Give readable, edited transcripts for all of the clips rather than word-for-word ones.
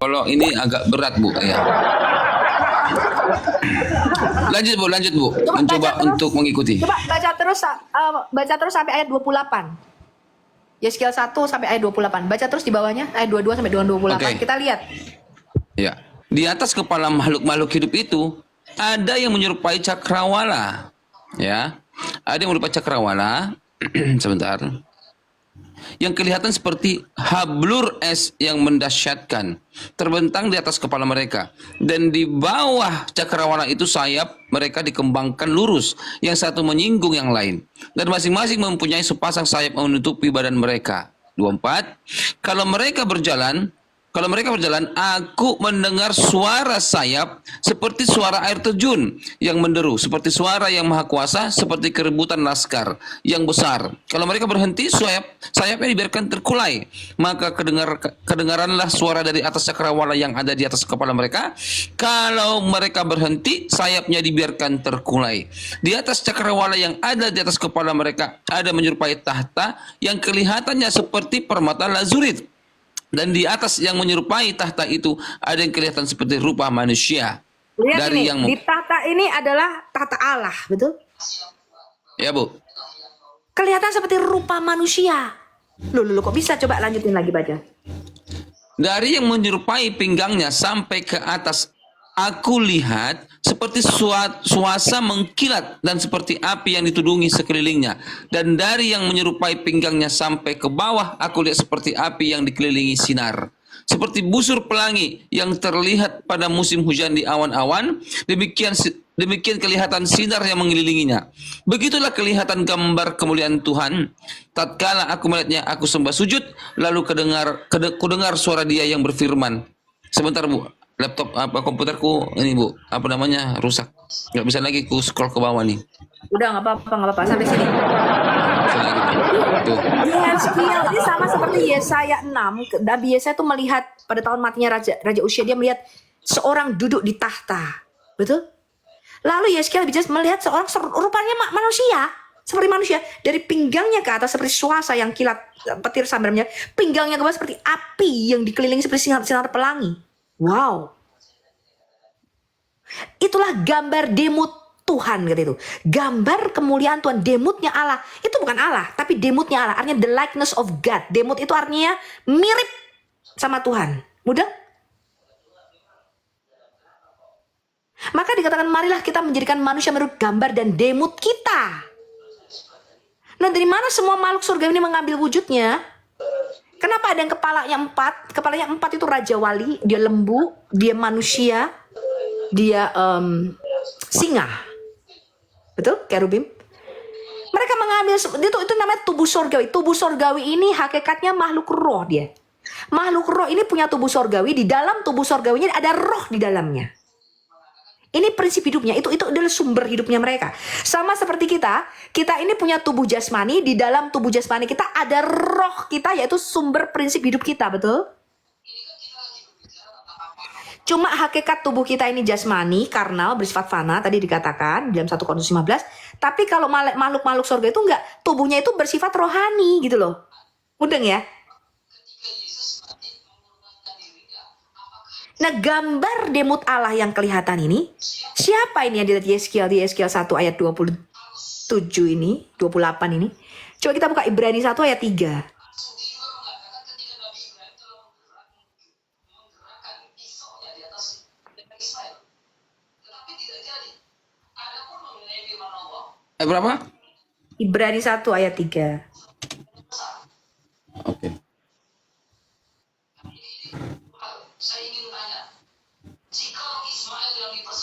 Kalau ini agak berat Bu ya. Lanjut Bu. Coba Mencoba baca terus. untuk mengikuti. Coba baca terus sampai ayat 28. Yeskiel 1 sampai ayat 28. Baca terus di bawahnya ayat 22 sampai 28. Oke. Kita lihat. Ya. Di atas kepala makhluk-makhluk hidup itu ada yang menyerupai cakrawala. Ya. Ada yang menyerupai cakrawala. Sebentar. Yang kelihatan seperti hablur es yang mendahsyatkan terbentang di atas kepala mereka, dan di bawah cakrawala itu sayap mereka dikembangkan lurus, yang satu menyinggung yang lain, dan masing-masing mempunyai sepasang sayap menutupi badan mereka. 24. Kalau mereka berjalan, aku mendengar suara sayap seperti suara air terjun yang menderu, seperti suara yang maha kuasa, seperti kerebutan laskar yang besar. Kalau mereka berhenti, sayapnya dibiarkan terkulai. Maka kedengaranlah suara dari atas cakrawala yang ada di atas kepala mereka. Kalau mereka berhenti, sayapnya dibiarkan terkulai. Di atas cakrawala yang ada di atas kepala mereka ada menyerupai tahta yang kelihatannya seperti permata lazurit. Dan di atas yang menyerupai tahta itu ada yang kelihatan seperti rupa manusia. Lihat Dari ini, yang di tahta ini adalah tahta Allah, betul? ya Bu. Kelihatan seperti rupa manusia. Loh, kok bisa? Coba lanjutin lagi baca. Dari yang menyerupai pinggangnya sampai ke atas, aku lihat seperti suasa mengkilat dan seperti api yang ditudungi sekelilingnya. Dan dari yang menyerupai pinggangnya sampai ke bawah, aku lihat seperti api yang dikelilingi sinar. Seperti busur pelangi yang terlihat pada musim hujan di awan-awan, demikian kelihatan sinar yang mengelilinginya. Begitulah kelihatan gambar kemuliaan Tuhan. Tatkala aku melihatnya, aku sembah sujud, lalu kudengar suara Dia yang berfirman. Sebentar Bu, laptop komputerku ini Bu, rusak, nggak bisa lagi ku scroll ke bawah nih. Udah nggak apa-apa sampai sini. Bisa lagi, tuh. Yeskiel ini sama seperti Yesaya 6. Nabi Yesaya itu melihat pada tahun matinya Raja Usia, dia melihat seorang duduk di tahta, betul? Lalu Yeskiel bisa melihat seorang rupanya manusia, seperti manusia, dari pinggangnya ke atas seperti suasa yang kilat petir sambarnya, pinggangnya ke bawah seperti api yang dikelilingi seperti sinar pelangi. Wow. Itulah gambar demut Tuhan, gitu itu. Gambar kemuliaan Tuhan, demutnya Allah. Itu bukan Allah, tapi demutnya Allah. Artinya the likeness of God. Demut itu artinya mirip sama Tuhan. Mudah? Maka dikatakan marilah kita menjadikan manusia menurut gambar dan demut kita. Nah, dari mana semua makhluk surga ini mengambil wujudnya? Kenapa ada yang kepalanya 4? Kepalanya 4 itu Raja Wali, dia lembu, dia manusia, dia singa. Betul? Kerubim. Mereka mengambil, itu namanya tubuh surgawi. Tubuh surgawi ini hakikatnya makhluk roh dia. Makhluk roh ini punya tubuh surgawi, di dalam tubuh surgawinya ada roh di dalamnya. Ini prinsip hidupnya, itu adalah sumber hidupnya mereka. Sama seperti kita ini punya tubuh jasmani, di dalam tubuh jasmani kita ada roh kita, yaitu sumber prinsip hidup kita, betul? Cuma hakikat tubuh kita ini jasmani, karnal, bersifat fana, tadi dikatakan dalam 1 Korintus 15. Tapi kalau makhluk-makhluk surga itu enggak, tubuhnya itu bersifat rohani gitu loh. Mudeng ya? Nah, gambar demut Allah yang kelihatan ini, siapa ini yang dilihat Yeskiel di Yeskiel 1 ayat 27 ini, 28 ini? Coba kita buka Ibrani 1 ayat 3. Berapa? Ibrani 1 ayat 3. Oke.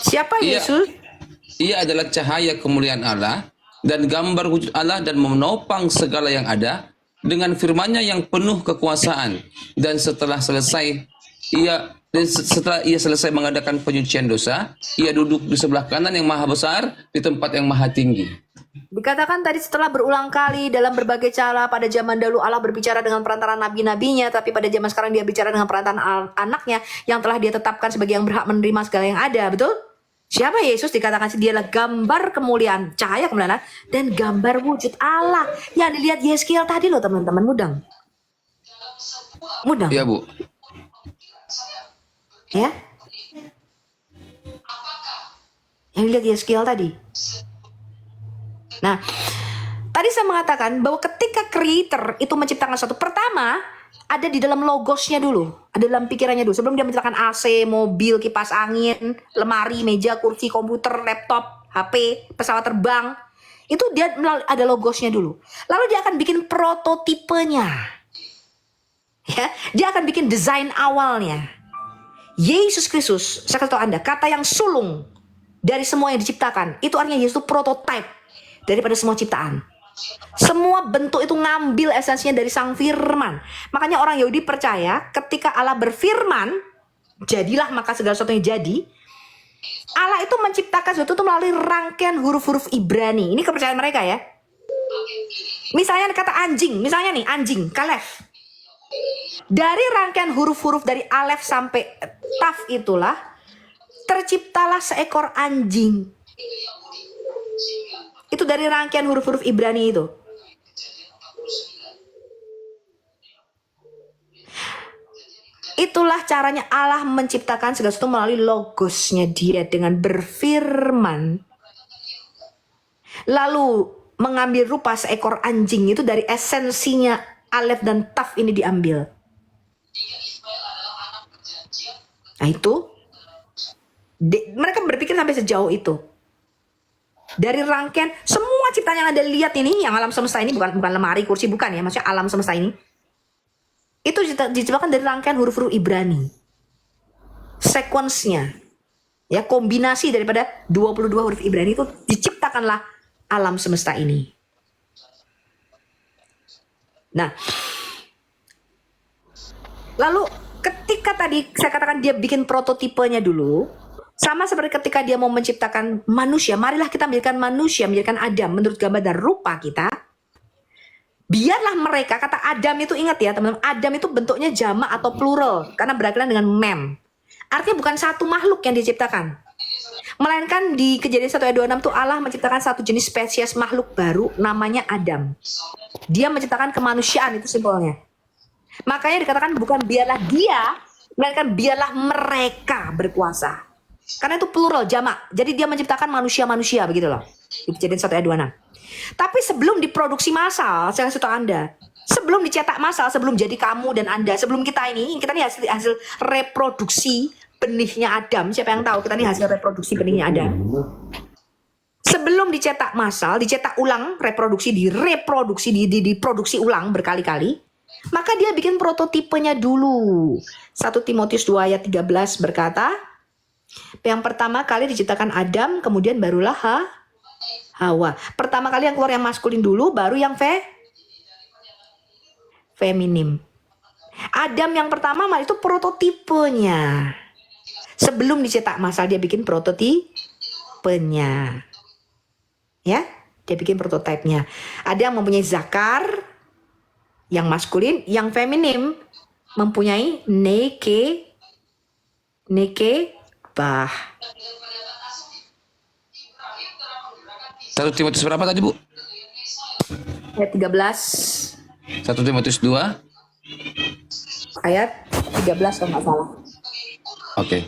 Siapa Yesus? Ia adalah cahaya kemuliaan Allah dan gambar wujud Allah, dan menopang segala yang ada dengan firman-Nya yang penuh kekuasaan. Dan setelah ia selesai mengadakan penyucian dosa, ia duduk di sebelah kanan yang maha besar, di tempat yang maha tinggi. Dikatakan tadi setelah berulang kali dalam berbagai cara, pada zaman dahulu Allah berbicara dengan perantaraan nabi-nabinya, tapi pada zaman sekarang dia bicara dengan perantaraan anaknya yang telah dia tetapkan sebagai yang berhak menerima segala yang ada, betul? Siapa Yesus? Dikatakan dia adalah gambar kemuliaan, cahaya kemuliaan dan gambar wujud Allah yang dilihat Yeskiel tadi loh teman-teman. Mudang. Ya Bu. Ya, yang dilihat Yeskiel tadi. Nah, tadi saya mengatakan bahwa ketika creator itu menciptakan sesuatu, pertama ada di dalam logosnya dulu, ada dalam pikirannya dulu. Sebelum dia menciptakan AC, mobil, kipas angin, lemari, meja, kursi, komputer, laptop, HP, pesawat terbang, itu dia ada logosnya dulu. Lalu dia akan bikin prototipenya. Ya, dia akan bikin desain awalnya. Yesus Kristus, saya kasih tahu Anda, kata yang sulung dari semua yang diciptakan, itu artinya Yesus itu prototipe daripada semua ciptaan. Semua bentuk itu ngambil esensinya dari Sang Firman. Makanya orang Yahudi percaya ketika Allah berfirman, jadilah maka segala sesuatunya jadi. Allah itu menciptakan sesuatu itu melalui rangkaian huruf-huruf Ibrani. Ini kepercayaan mereka ya. Misalnya kata anjing, misalnya nih anjing, kalef. Dari rangkaian huruf-huruf dari alef sampai taf itulah terciptalah seekor anjing. Itu dari rangkaian huruf-huruf Ibrani itu. Itulah caranya Allah menciptakan segala sesuatu melalui logosnya dia dengan berfirman. Lalu mengambil rupa seekor anjing itu dari esensinya alef dan taf ini diambil. Nah itu mereka berpikir sampai sejauh itu. Dari rangkaian semua ciptaan yang Anda lihat ini, yang alam semesta ini, bukan lemari, kursi, bukan ya, maksudnya alam semesta ini, itu diciptakan dari rangkaian huruf-huruf Ibrani. Sequence-nya, ya, kombinasi daripada 22 huruf Ibrani itu diciptakanlah alam semesta ini. Nah, lalu ketika tadi saya katakan dia bikin prototipenya dulu, sama seperti ketika dia mau menciptakan manusia, marilah kita menjadikan manusia, menjadikan Adam menurut gambar dan rupa kita. Biarlah mereka, kata Adam itu, ingat ya teman-teman, Adam itu bentuknya jamak atau plural karena berakhiran dengan mem. Artinya bukan satu makhluk yang diciptakan. Melainkan di Kejadian 1 ayat 26 tuh Allah menciptakan satu jenis spesies makhluk baru namanya Adam. Dia menciptakan kemanusiaan, itu simbolnya. Makanya dikatakan bukan biarlah dia, melainkan biarlah mereka berkuasa. Karena itu plural, jamak. Jadi dia menciptakan manusia-manusia begitu loh. Di Kejadian 1 ayat 26. Tapi sebelum diproduksi massal, saya kasih tahu Anda, sebelum dicetak massal, sebelum jadi kamu dan Anda, sebelum kita ini hasil reproduksi benihnya Adam. Siapa yang tahu kita ini hasil reproduksi benihnya Adam? Sebelum dicetak massal, dicetak ulang, diproduksi ulang berkali-kali, maka dia bikin prototipenya dulu. 1 Timotius 2 ayat 13 berkata, yang pertama kali diciptakan Adam, kemudian barulah Hawa. Pertama kali yang keluar yang maskulin dulu, baru yang feminim. Adam yang pertama malah itu prototipenya. Sebelum dicetak massal dia bikin prototipenya. Ya, dia bikin prototipenya. Ada yang mempunyai zakar yang maskulin, yang feminim mempunyai nekebah. 1 Timotius berapa tadi, Bu? Ayat 13. 1 Timotius 2 Ayat 13 kalau nggak salah. Oke.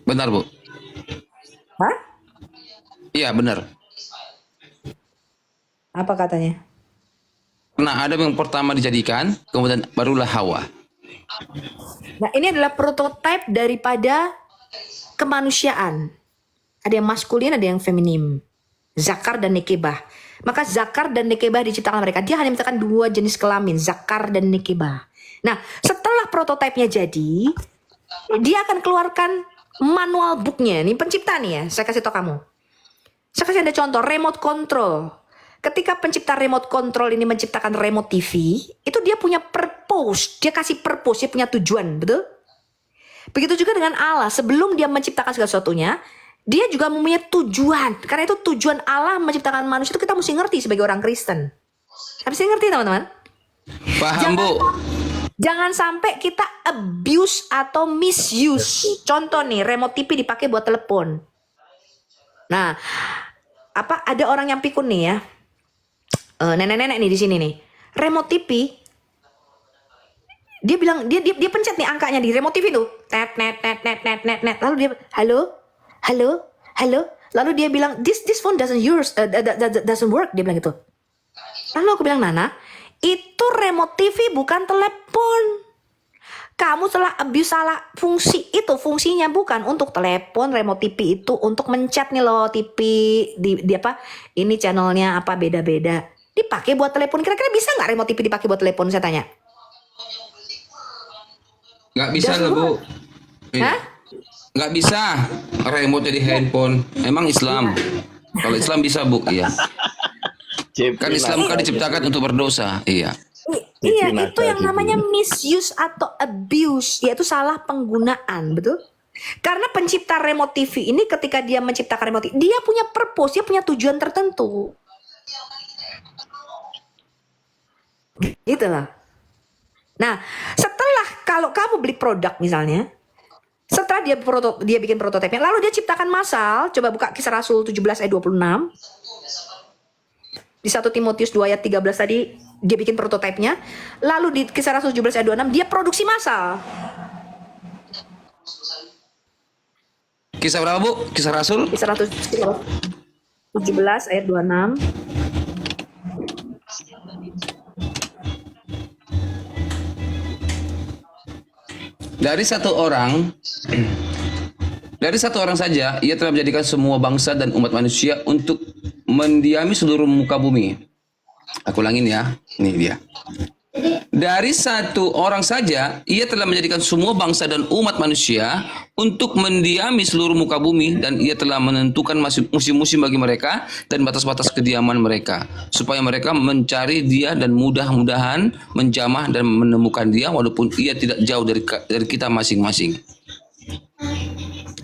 Benar, Bu? Hah? Iya, benar. Apa katanya? Nah, Adam yang pertama dijadikan, kemudian barulah Hawa. Nah, ini adalah prototipe daripada kemanusiaan. Ada yang maskulin, ada yang feminim. Zakar dan nekebah. Maka zakar dan nekebah diciptakan mereka. Dia hanya menciptakan dua jenis kelamin, zakar dan nekebah. Nah, setelah prototipenya jadi, dia akan keluarkan manual booknya. Ini pencipta nih ya, saya kasih tau kamu. Saya kasih Anda contoh, remote control. Ketika pencipta remote control ini menciptakan remote TV, itu dia punya purpose, dia kasih purpose, dia punya tujuan, betul? Begitu juga dengan Allah, sebelum dia menciptakan segala sesuatunya, dia juga mempunyai tujuan. Karena itu tujuan Allah menciptakan manusia itu kita mesti ngerti sebagai orang Kristen. Habis ngerti teman-teman? Paham, Bu? Jangan sampai kita abuse atau misuse. Contoh nih, remote TV dipakai buat telepon. Nah, ada orang yang pikun nih ya. Nenek-nenek nih di sini nih. remote TV, dia bilang dia pencet nih angkanya di remote TV tuh, net net net net net net net, lalu dia halo halo halo, lalu dia bilang this phone doesn't work, dia bilang gitu. Lalu aku bilang, Nana, itu remote TV bukan telepon. Kamu telah abuse salah fungsi itu. Fungsinya bukan untuk telepon. Remote TV itu untuk mencet nih loh, TV di apa? Ini channelnya apa, beda-beda. Dipakai buat telepon. Kira-kira bisa nggak remote TV dipakai buat telepon? Saya tanya. Nggak bisa lah, Bu. Hah? Nggak bisa remote di handphone. Emang Islam. Kalau Islam bisa, Bu. Iya. Kan Islam kan diciptakan untuk berdosa. Iya. Iya, itu yang namanya misuse atau abuse, yaitu salah penggunaan, betul? Karena pencipta remote TV ini ketika dia menciptakan remote TV, dia punya purpose, dia punya tujuan tertentu. Gitu lah. Nah, setelah kalau kamu beli produk misalnya, setelah dia bikin prototipenya, lalu dia ciptakan massal, coba buka Kisah Rasul 17 ayat 26. Di 1 Timotius 2 ayat 13 tadi dia bikin prototipenya. Lalu di Kisah Rasul 17 ayat 26 dia produksi massal. Kisah berapa, Bu? Kisah Rasul? Kisah Rasul 17 ayat 26. Dari satu orang saja ia telah menjadikan semua bangsa dan umat manusia untuk mendiami seluruh muka bumi. Aku ulangin ya. Ini dia. Dari satu orang saja ia telah menjadikan semua bangsa dan umat manusia untuk mendiami seluruh muka bumi, dan ia telah menentukan musim-musim bagi mereka dan batas-batas kediaman mereka, supaya mereka mencari dia dan mudah-mudahan menjamah dan menemukan dia walaupun ia tidak jauh dari kita masing-masing.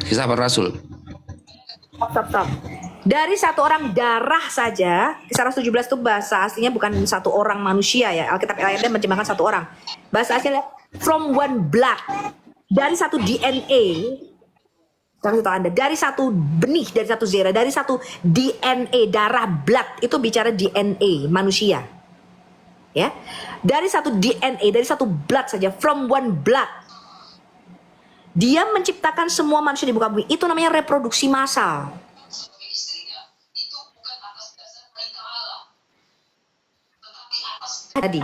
Kisah para Rasul. Stop. Dari satu orang darah saja, Kisah Rasul 17 itu bahasa aslinya bukan satu orang manusia ya. Alkitab ayatnya menerjemahkan satu orang. Bahasa aslinya from one blood. Dari satu DNA. Dari satu benih, dari satu zera, dari satu DNA, darah, blood. Itu bicara DNA manusia. Ya. Dari satu DNA, dari satu blood saja, from one blood. Dia menciptakan semua manusia di muka bumi. Itu namanya reproduksi massal. Tadi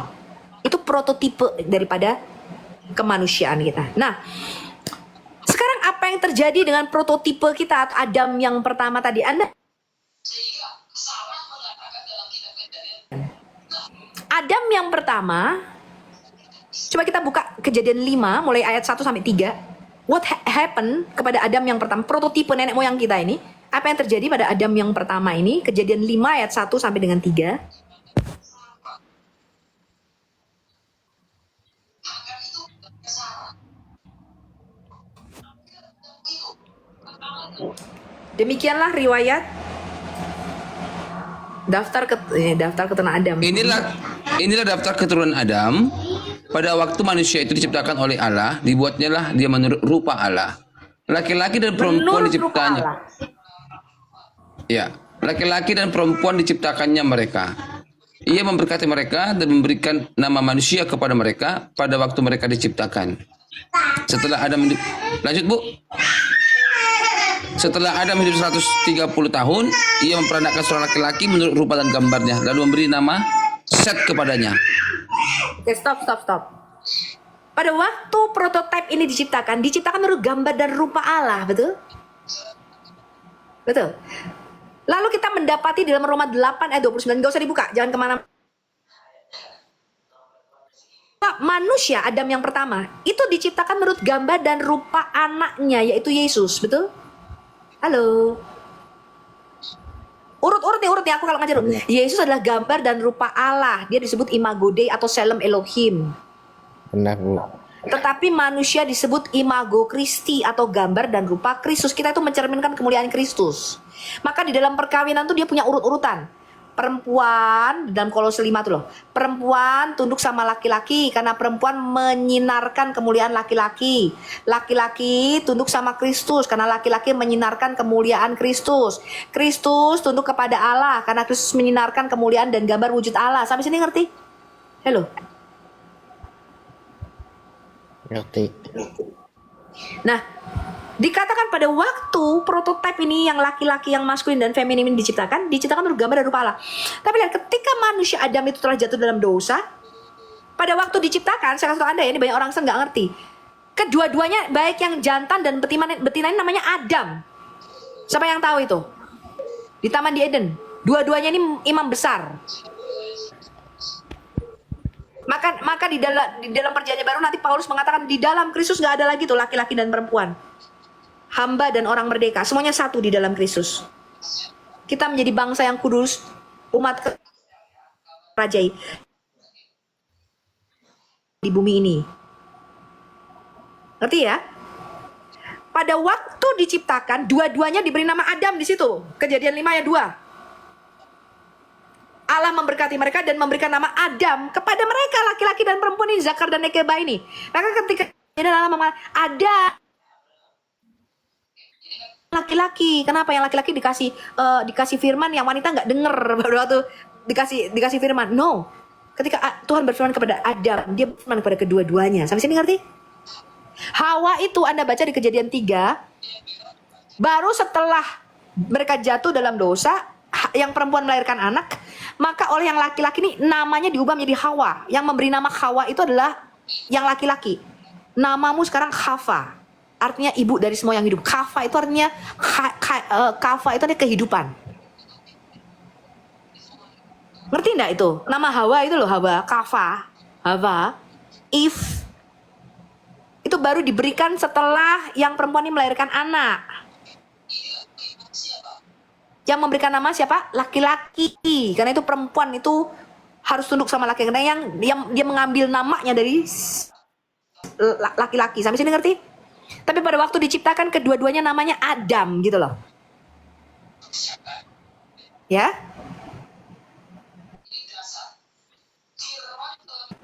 itu prototipe daripada kemanusiaan kita. Nah, sekarang apa yang terjadi dengan prototipe kita atau Adam yang pertama tadi? Adam yang pertama, coba kita buka Kejadian 5 mulai ayat 1 sampai 3. What happened kepada Adam yang pertama, prototipe nenek moyang kita ini? Apa yang terjadi pada Adam yang pertama ini? Kejadian 5 ayat 1 sampai dengan 3. Demikianlah riwayat daftar keturunan Adam. Inilah daftar keturunan Adam. Pada waktu manusia itu diciptakan oleh Allah, dibuatnyalah dia menurut rupa Allah. Laki-laki dan perempuan diciptanya. Ya, laki-laki dan perempuan diciptakannya mereka. Ia memberkati mereka dan memberikan nama manusia kepada mereka pada waktu mereka diciptakan. Setelah Adam lanjut, Bu. Setelah Adam hidup 130 tahun, ia memperanakan seorang laki-laki menurut rupa dan gambarnya, lalu memberi nama Set kepadanya. Oke, stop. Pada waktu prototipe ini diciptakan menurut gambar dan rupa Allah, betul? Betul. Lalu kita mendapati di dalam Roma 8 ayat 29, gak usah dibuka, jangan kemana. Manusia Adam yang pertama itu diciptakan menurut gambar dan rupa anaknya, yaitu Yesus, betul? Halo. Urut nih aku kalau ngajar. Yesus adalah gambar dan rupa Allah. Dia disebut Imago Dei atau Selem Elohim. Benar, Bu. Tetapi manusia disebut Imago Christi atau gambar dan rupa Kristus. Kita itu mencerminkan kemuliaan Kristus. Maka di dalam perkawinan tuh dia punya urut-urutan. Perempuan, dalam Kolose 5 tuh loh. Perempuan tunduk sama laki-laki karena perempuan menyinarkan kemuliaan laki-laki. Laki-laki tunduk sama Kristus karena laki-laki menyinarkan kemuliaan Kristus. Kristus tunduk kepada Allah karena Kristus menyinarkan kemuliaan dan gambar wujud Allah. Sampai sini ngerti? Hello. Ngerti. Nah, dikatakan pada waktu prototipe ini yang laki-laki, yang maskulin dan feminin ini diciptakan menurut gambar dan rupa Allah. Tapi lihat, ketika manusia Adam itu telah jatuh dalam dosa, pada waktu diciptakan, saya kasih tahu Anda ya, ini banyak orang nggak ngerti. Kedua-duanya, baik yang jantan dan betina ini namanya Adam. Siapa yang tahu itu? Di Taman di Eden. Dua-duanya ini imam besar. Maka di dalam perjanjian baru nanti Paulus mengatakan di dalam Kristus nggak ada lagi tuh laki-laki dan perempuan, hamba dan orang merdeka, semuanya satu di dalam Kristus. Kita menjadi bangsa yang kudus, umat kerajaan di bumi ini. Ngerti ya? Pada waktu diciptakan, dua-duanya diberi nama Adam di situ. Kejadian 5 ayat 2. Allah memberkati mereka dan memberikan nama Adam kepada mereka, laki-laki dan perempuan ini, Zakar dan Nekeba ini. Maka ketika Allah mengatakan ada laki-laki, kenapa yang laki-laki dikasih firman, yang wanita nggak dengar pada waktu dikasih firman? No, ketika Tuhan berfirman kepada Adam, dia berfirman kepada kedua-duanya. Sampai sini ngerti? Hawa itu Anda baca di Kejadian 3, baru setelah mereka jatuh dalam dosa, yang perempuan melahirkan anak, maka oleh yang laki-laki ini namanya diubah menjadi Hawa. Yang memberi nama Hawa itu adalah yang laki-laki. Namamu sekarang Khafa, artinya ibu dari semua yang hidup. Khafa itu artinya Khafa itu artinya kehidupan. Ngerti enggak itu? Nama Hawa itu loh, Hawa, Khafa, Hawa, If. Itu baru diberikan setelah yang perempuan ini melahirkan anak. Yang memberikan nama siapa? Laki-laki. Karena itu perempuan itu harus tunduk sama laki-laki. Karena yang dia mengambil namanya dari laki-laki. Sampai sini ngerti? Tapi pada waktu diciptakan kedua-duanya namanya Adam gitu loh. Ya.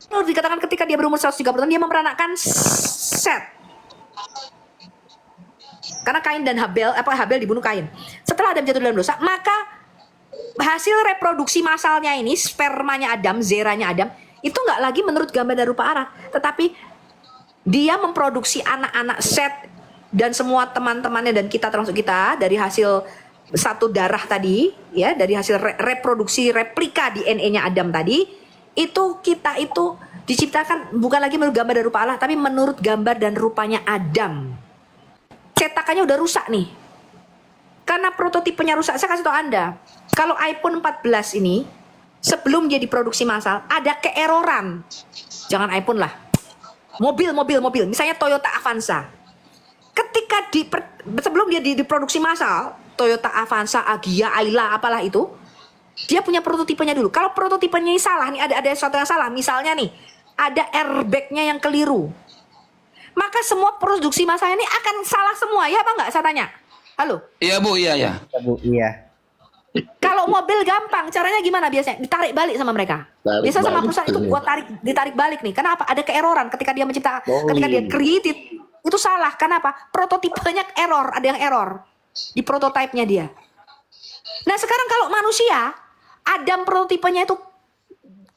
Lalu dikatakan ketika dia berumur 130 tahun dia memperanakkan Set. Karena Kain dan Habel dibunuh Kain. Setelah Adam jatuh dalam dosa, maka hasil reproduksi masalnya ini, spermanya Adam, zeranya Adam, itu nggak lagi menurut gambar dan rupa Allah, tetapi dia memproduksi anak-anak Set dan semua teman-temannya dan kita termasuk kita dari hasil satu darah tadi, ya, dari hasil reproduksi replika DNA-nya Adam tadi, itu kita itu diciptakan bukan lagi menurut gambar dan rupa Allah, tapi menurut gambar dan rupanya Adam. Cetakannya udah rusak nih. Karena prototipenya rusak. Saya kasih tahu Anda, kalau iPhone 14 ini sebelum dia diproduksi massal ada keeroran. Jangan iPhone lah. Mobil. Misalnya Toyota Avanza. Ketika sebelum dia diproduksi massal, Toyota Avanza, Agya, Ayla, apalah itu, dia punya prototipenya dulu. Kalau prototipenya ini salah, nih ada sesuatu yang salah. Misalnya nih, ada airbagnya yang keliru. Maka semua produksi massal ini akan salah semua, ya apa enggak? Saya tanya. Halo? Iya Bu, iya. Bu, iya. Kalau mobil gampang, caranya gimana biasanya? Ditarik balik sama mereka. Biasa sama perusahaan itu buat ditarik balik nih. Kenapa? Ada keeroran ketika dia menciptakan, ketika dia created. Itu salah. Kenapa? Prototipenya error, ada yang error di prototipenya dia. Nah sekarang kalau manusia, Adam prototipenya itu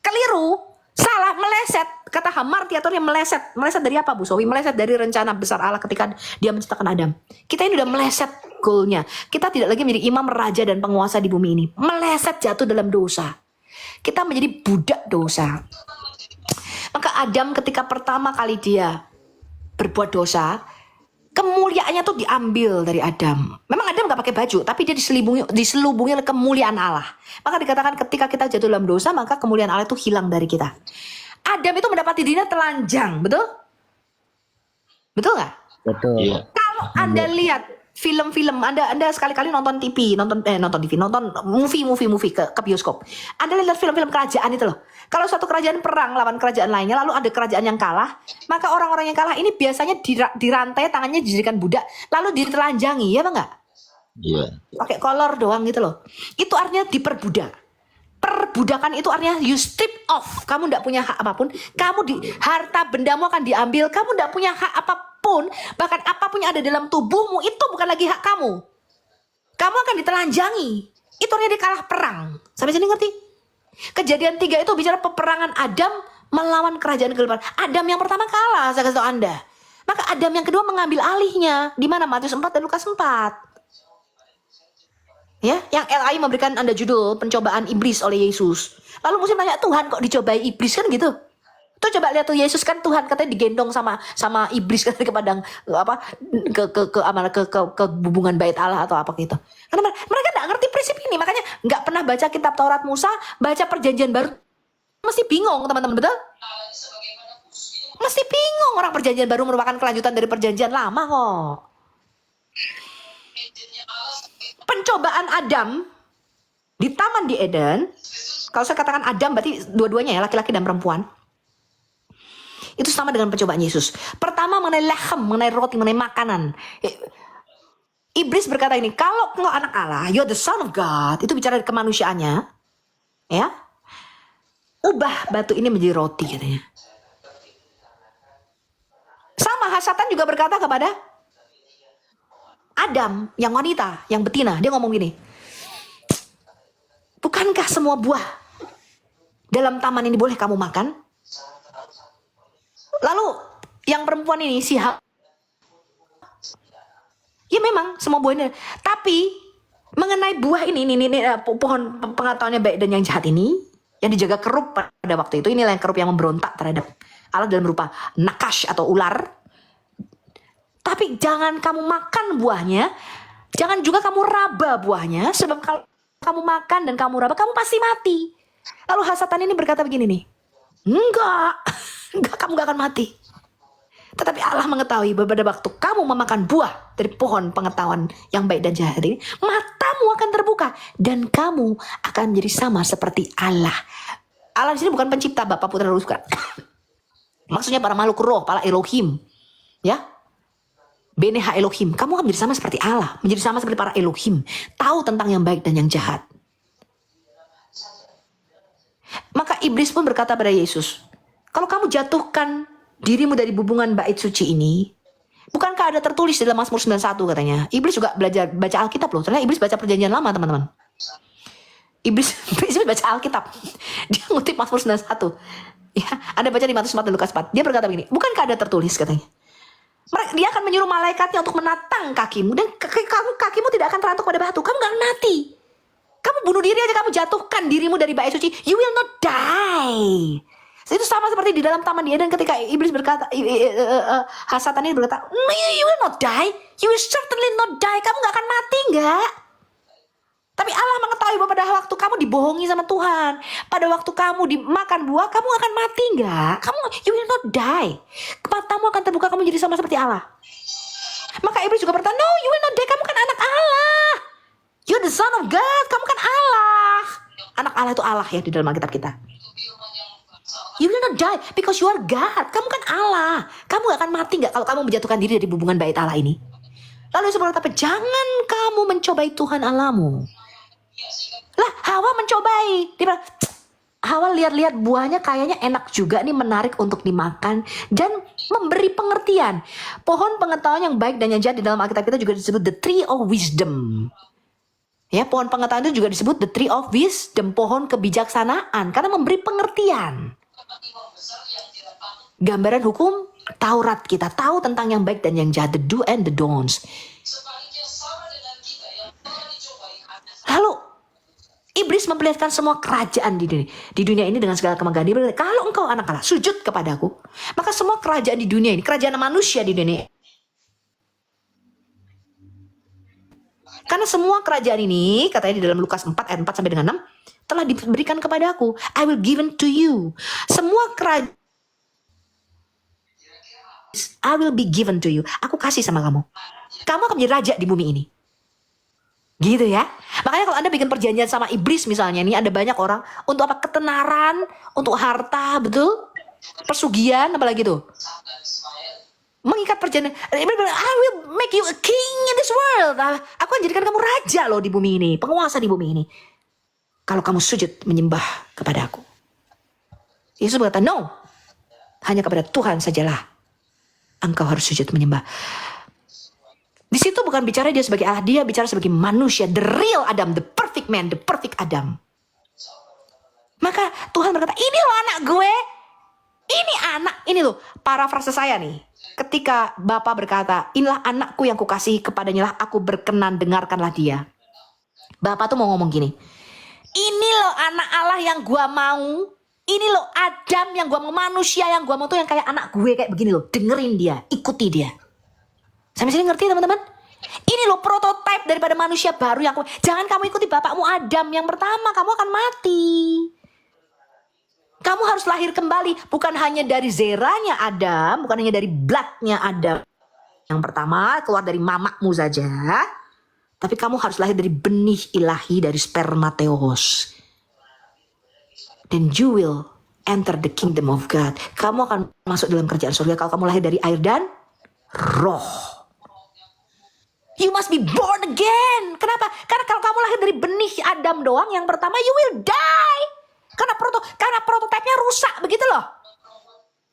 keliru, salah, meleset. Kata Hamartiator yang meleset dari apa Bu Sowi? Meleset dari rencana besar Allah ketika dia menciptakan Adam. Kita ini udah meleset goalnya. Kita tidak lagi menjadi imam, raja dan penguasa di bumi ini. Meleset, jatuh dalam dosa. Kita menjadi budak dosa. Maka Adam ketika pertama kali dia berbuat dosa, kemuliaannya tuh diambil dari Adam. Memang Adam gak pakai baju, tapi dia diselubungi oleh kemuliaan Allah. Maka dikatakan ketika kita jatuh dalam dosa, maka kemuliaan Allah itu hilang dari kita. Adam itu mendapati dirinya telanjang, betul? Betul nggak? Betul. Iya. Kalau Anda lihat film-film, Anda sekali-kali nonton TV, nonton movie ke bioskop. Anda lihat film-film kerajaan itu loh. Kalau suatu kerajaan perang lawan kerajaan lainnya, lalu ada kerajaan yang kalah, maka orang-orang yang kalah ini biasanya dirantai, tangannya dijadikan budak, lalu ditelanjangi, ya apa enggak? Iya. Pakai kolor doang gitu loh. Itu artinya diperbudak. Perbudakan itu artinya you strip off. Kamu tidak punya hak apapun. Harta bendamu akan diambil. Kamu tidak punya hak apapun. Bahkan apapun yang ada dalam tubuhmu itu bukan lagi hak kamu. Kamu akan ditelanjangi. Itu artinya dia kalah perang. Sampai sini ngerti? Kejadian 3 itu bicara peperangan Adam melawan kerajaan kegelapan. Adam yang pertama kalah, saya kasih tahu Anda. Maka Adam yang kedua mengambil alihnya. Di mana? Matius 4 dan Lukas 4. Ya, yang LAI memberikan Anda judul pencobaan iblis oleh Yesus. Lalu muslim tanya, Tuhan kok dicobai iblis kan gitu? Tuh coba lihat tuh, Yesus kan Tuhan katanya digendong sama iblis kan ke padang apa ke hubungan bait Allah atau apa gitu. Karena mereka nggak ngerti prinsip ini, makanya nggak pernah baca kitab Taurat Musa, baca Perjanjian Baru mesti bingung teman-teman, betul? Mesti bingung, orang Perjanjian Baru merupakan kelanjutan dari Perjanjian Lama kok. Pencobaan Adam di Taman di Eden, kalau saya katakan Adam berarti dua-duanya ya, laki-laki dan perempuan. Itu sama dengan pencobaan Yesus. Pertama mengenai lechem, mengenai roti, mengenai makanan. Iblis berkata ini, kalau engkau anak Allah, you're the son of God, itu bicara kemanusiaannya, ya. Ubah batu ini menjadi roti katanya. Sama Satan juga berkata kepada Adam, yang wanita, yang betina, dia ngomong gini, bukankah semua buah dalam taman ini boleh kamu makan? Lalu yang perempuan ini ya memang semua buah ini, tapi mengenai buah ini pohon pengetahuannya baik dan yang jahat ini yang dijaga kerup pada waktu itu, inilah yang kerup yang memberontak terhadap Allah dalam rupa nakash atau ular. Tapi jangan kamu makan buahnya, jangan juga kamu raba buahnya, sebab kalau kamu makan dan kamu raba, kamu pasti mati. Lalu Satan ini berkata begini nih, enggak, kamu gak akan mati. Tetapi Allah mengetahui bahwa pada waktu kamu memakan buah dari pohon pengetahuan yang baik dan jahat ini, matamu akan terbuka dan kamu akan menjadi sama seperti Allah. Allah di sini bukan pencipta, Bapa, Putra, dan Roh Kudus. Maksudnya para makhluk roh, para Elohim, ya. Beneha Elohim, kamu akan menjadi sama seperti Allah, menjadi sama seperti para Elohim, tahu tentang yang baik dan yang jahat. Maka iblis pun berkata pada Yesus, kalau kamu jatuhkan dirimu dari hubungan bait suci ini, bukankah ada tertulis dalam Mazmur 91 katanya? Iblis juga belajar baca Alkitab loh. Ternyata iblis baca Perjanjian Lama, teman-teman. Iblis baca Alkitab. Dia ngutip Mazmur 91. Ya, Anda baca di Matius 4 dan Lukas 4. Dia berkata begini, bukankah ada tertulis katanya? Dia akan menyuruh malaikatnya untuk menatang kakimu dan kakimu tidak akan terantuk pada batu. Kamu gak akan mati. Kamu bunuh diri aja, kamu jatuhkan dirimu dari bait suci, you will not die. Itu sama seperti di dalam Taman di Eden ketika iblis berkata, Satan ini berkata, no, you will not die, you will certainly not die. Kamu gak akan mati, enggak. Tapi Allah mengetahui bahwa pada waktu kamu dibohongi sama Tuhan, pada waktu kamu dimakan buah, kamu akan mati, enggak. You will not die. Matamu akan terbuka, kamu jadi sama seperti Allah. Maka iblis juga berkata, no, you will not die, kamu kan anak Allah. You're the son of God, kamu kan Allah. Anak Allah itu Allah ya di dalam Alkitab kita. You will not die because you are God. Kamu kan Allah. Kamu gak akan mati gak kalau kamu menjatuhkan diri dari hubungan bait Allah ini. Lalu Yesus berkata, jangan kamu mencobai Tuhan Allahmu. Lah, Hawa mencobai. Dia bilang, Hawa lihat-lihat buahnya kayaknya enak juga nih, menarik untuk dimakan dan memberi pengertian. Pohon pengetahuan yang baik dan yang jahat di dalam Alkitab kita juga disebut the tree of wisdom. Ya, pohon pengetahuan itu juga disebut the tree of wisdom, pohon kebijaksanaan, karena memberi pengertian. Gambaran hukum Taurat, kita tahu tentang yang baik dan yang jahat, the do and the don'ts. Lalu iblis memperlihatkan semua kerajaan di dunia ini dengan segala kemegahan. Dia berkata, kalau engkau anak Allah, sujud kepadaku, maka semua kerajaan di dunia ini, kerajaan manusia di dunia ini, karena semua kerajaan ini, katanya di dalam Lukas 4 ayat 4 sampai dengan 6, telah diberikan kepada aku. I will give it to you. Semua kerajaan I will be given to you. Aku kasih sama kamu. Kamu akan menjadi raja di bumi ini. Gitu ya. Makanya kalau Anda bikin perjanjian sama iblis misalnya, nih ada banyak orang untuk apa? Ketenaran, untuk harta, betul? Persugihan, apalagi tuh. Mengikat perjanjian. I will make you a king in this world. Aku akan jadikan kamu raja loh di bumi ini, penguasa di bumi ini. Kalau kamu sujud menyembah kepada aku. Yesus berkata, no. Hanya kepada Tuhan sajalah engkau harus sujud menyembah. Di situ bukan bicara dia sebagai Allah, dia bicara sebagai manusia, the real Adam, the perfect man, the perfect Adam. Maka Tuhan berkata, ini loh anak gue. ini loh, parafrase saya nih. Ketika Bapa berkata, inilah anakku yang kukasihi, kepadanya lah aku berkenan, dengarkanlah dia. Bapak tuh mau ngomong gini, ini loh anak Allah yang gua mau. Ini loh Adam yang gua mau, manusia yang gua mau tuh yang kayak anak gue kayak begini loh. Dengerin dia, ikuti dia. Sampai sini ngerti teman-teman? Ini loh prototipe daripada manusia baru yang jangan kamu ikuti bapakmu Adam yang pertama, kamu akan mati. Kamu harus lahir kembali, bukan hanya dari zeranya Adam, bukan hanya dari bloodnya Adam. Yang pertama keluar dari mamakmu saja, tapi kamu harus lahir dari benih ilahi, dari sperma theos. Then you will enter the kingdom of God. Kamu akan masuk dalam kerajaan surga kalau kamu lahir dari air dan roh. You must be born again. Kenapa? Karena kalau kamu lahir dari benih Adam doang, yang pertama you will die. Karena prototipenya rusak begitu loh.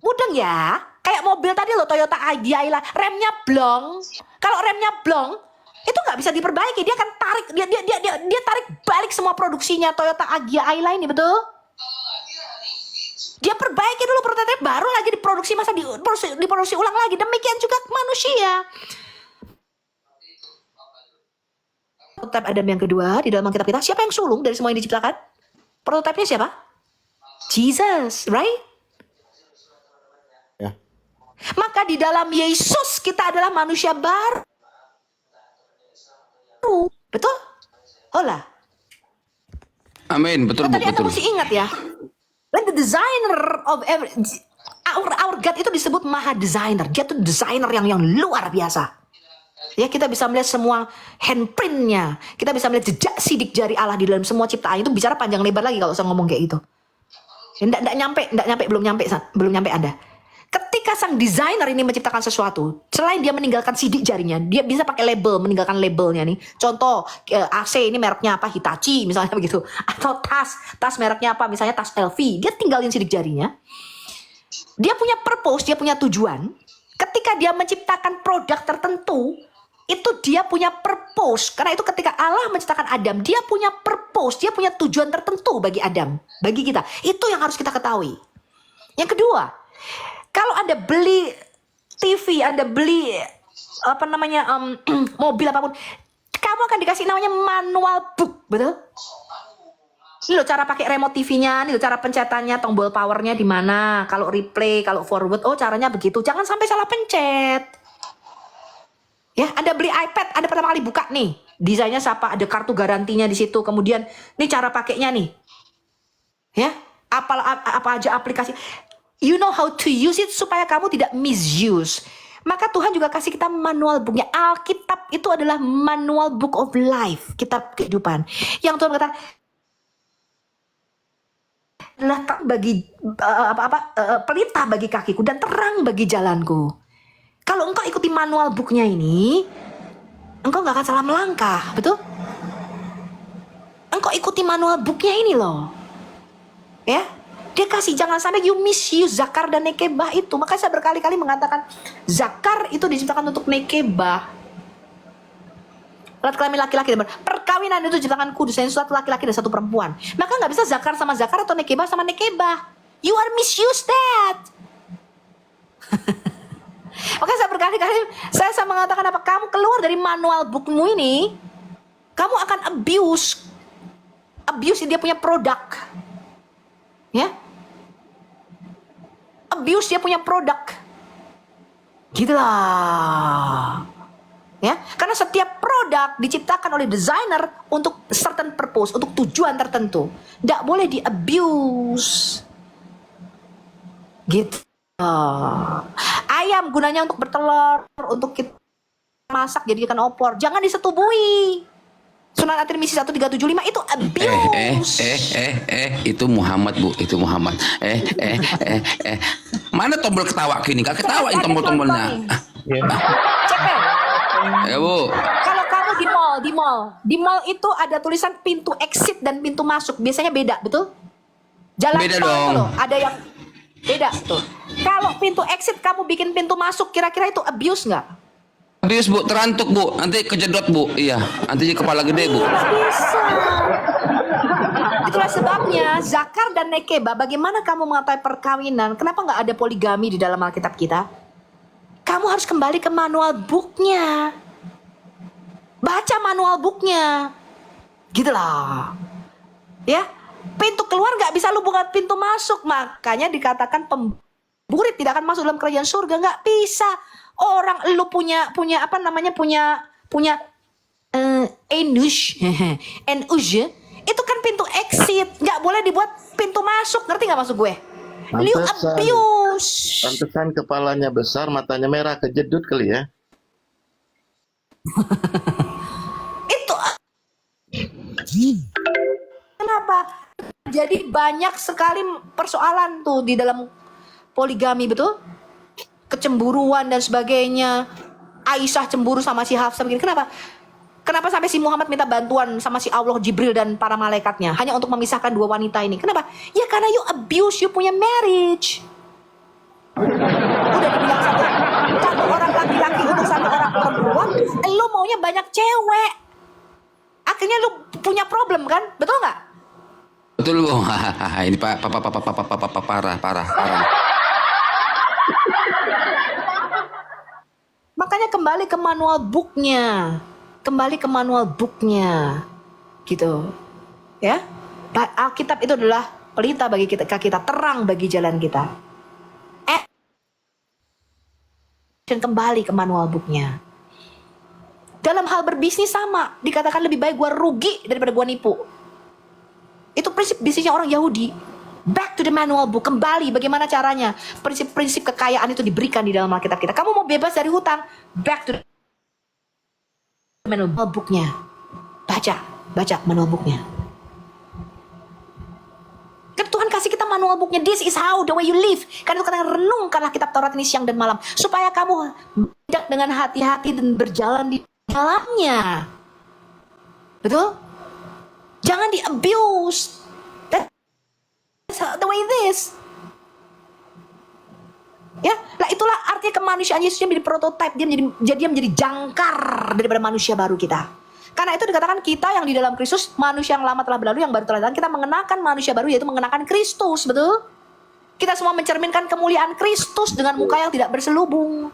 Mudeng ya. Kayak mobil tadi loh, Toyota Agya, remnya blong. Kalau remnya blong, itu nggak bisa diperbaiki. Dia akan tarik, dia tarik balik semua produksinya Toyota Agya Ayla ini, betul? Dia perbaiki dulu prototipe, baru lagi diproduksi, masa diproduksi ulang lagi. Demikian juga manusia. Prototipe Adam yang kedua di dalam Alkitab kita, siapa yang sulung dari semua yang diciptakan? Prototipenya siapa? Jesus, right? Ya. Maka di dalam Yesus kita adalah manusia baru. Betul? Hola. Amin, betul Bu, Tadi Anda betul. mesti ingat ya. Like the designer of every, our God itu disebut maha designer. Dia tuh designer yang luar biasa. Ya, kita bisa melihat semua handprintnya. Kita bisa melihat jejak sidik jari Allah di dalam semua ciptaan. Itu bicara panjang lebar lagi kalau saya ngomong kayak gitu. Belum nyampe Anda. Ketika sang desainer ini menciptakan sesuatu, selain dia meninggalkan sidik jarinya, dia bisa pakai label, meninggalkan labelnya nih. Contoh, AC ini mereknya apa? Hitachi misalnya begitu. Atau tas mereknya apa? Misalnya tas LV. Dia tinggalin sidik jarinya. Dia punya purpose, dia punya tujuan. Ketika dia menciptakan produk tertentu, itu dia punya purpose. Karena itu ketika Allah menciptakan Adam, dia punya purpose, dia punya tujuan tertentu bagi Adam, bagi kita. Itu yang harus kita ketahui. Yang kedua, kalau Anda beli TV, Anda beli mobil apapun, kamu akan dikasih namanya manual book, betul? Ini loh cara pakai remote TV-nya, ini loh cara pencetannya, tombol powernya di mana, kalau replay, kalau forward, oh caranya begitu. Jangan sampai salah pencet. Ya, Anda beli iPad, Anda pertama kali buka nih, desainnya siapa, ada kartu garantinya di situ, kemudian ini cara pakainya nih. Ya, apa aja aplikasi. You know how to use it supaya kamu tidak misuse. Maka Tuhan juga kasih kita manual booknya. Alkitab itu adalah manual book of life, kitab kehidupan. Yang Tuhan kata adalah pelita bagi kakiku dan terang bagi jalanku. Kalau engkau ikuti manual booknya ini, engkau gak akan salah melangkah, betul? Engkau ikuti manual booknya ini loh, ya. Dia kasih jangan sampai you misuse zakar dan nekebah itu. Maka saya berkali-kali mengatakan zakar itu diciptakan untuk nekebah. Alat kelamin laki-laki dan perkawinan itu diciptakan kudus, yang satu laki-laki dan satu perempuan. Maka nggak bisa zakar sama zakar atau nekebah sama nekebah. You are misuse that. Maka saya berkali-kali saya mengatakan apa, kamu keluar dari manual bookmu ini, kamu akan abuse dia punya produk. Ya, abuse dia punya produk, gitulah. Ya, karena setiap produk diciptakan oleh desainer untuk certain purpose, untuk tujuan tertentu, tidak boleh di abuse. Gitu. Ayam gunanya untuk bertelur, untuk kita masak jadikan opor, jangan disetubui. Sunan At-Tirmizi 1375 itu abuse. Itu Muhammad Bu, itu Muhammad. Mana tombol ketawa kini? Gak ketawain tombol-tombolnya. Cek Ya Bu. Kalau kamu di mall itu ada tulisan pintu exit dan pintu masuk, biasanya beda, betul? Jalan Beda tol itu dong. loh, ada yang beda tuh. Kalau pintu exit kamu bikin pintu masuk, kira-kira itu abuse nggak? Habis Bu, terantuk Bu, nanti kejedot Bu. Iya, nanti kepala gede Bu. Nggak bisa. Itulah sebabnya Zakar dan Nekeba, bagaimana kamu mengetahui perkawinan? Kenapa nggak ada poligami di dalam Alkitab kita? Kamu harus kembali ke manual booknya. Baca manual booknya. Gitu lah. Ya, pintu keluar nggak bisa lu buka pintu masuk. Makanya dikatakan pemburit tidak akan masuk dalam kerajaan surga. Nggak bisa. Orang lu punya apa namanya, punya enush, enush, itu kan pintu exit, nggak boleh dibuat pintu masuk, ngerti nggak maksud gue? Lu Pantesan. abuse. Pantesan kepalanya besar, matanya merah, kejedut kali ya. Itu kenapa? Jadi banyak sekali persoalan tuh di dalam poligami, betul? Kecemburuan dan sebagainya. Aisyah cemburu sama si Hafsah begini. Kenapa? Kenapa sampai si Muhammad minta bantuan sama si Allah, Jibril dan para malaikatnya hanya untuk memisahkan dua wanita ini? Kenapa? Ya karena you abuse you punya marriage. Udah dibilang satu orang laki-laki untuk satu orang perempuan, lu maunya banyak cewek. Akhirnya lu punya problem kan? Betul nggak? Betul, Bu. Ini parah. Makanya kembali ke manual booknya. Kembali ke manual booknya. Gitu. Ya. Alkitab itu adalah pelita bagi kita, terang bagi jalan kita. Kembali ke manual booknya. Dalam hal berbisnis sama. Dikatakan lebih baik gua rugi daripada gua nipu. Itu prinsip bisnisnya orang Yahudi. Back to the manual book. Kembali bagaimana caranya. Prinsip-prinsip kekayaan itu diberikan di dalam Alkitab kita. Kamu mau bebas dari hutang, back to the manual booknya. Baca manual booknya. Kan Tuhan kasih kita manual booknya. This is how the way you live. Kan itu kata renungkanlah kitab Taurat ini siang dan malam, supaya kamu tidak dengan hati-hati dan berjalan di dalamnya. Betul? Jangan di abuse. The way it is. Ya, lah itulah artinya kemanusiaan Yesus, dia menjadi prototipe, dia menjadi jangkar daripada manusia baru kita. Karena itu dikatakan kita yang di dalam Kristus, manusia yang lama telah berlalu, yang baru telah datang, kita mengenakan manusia baru, yaitu mengenakan Kristus, betul? Kita semua mencerminkan kemuliaan Kristus dengan muka yang tidak berselubung.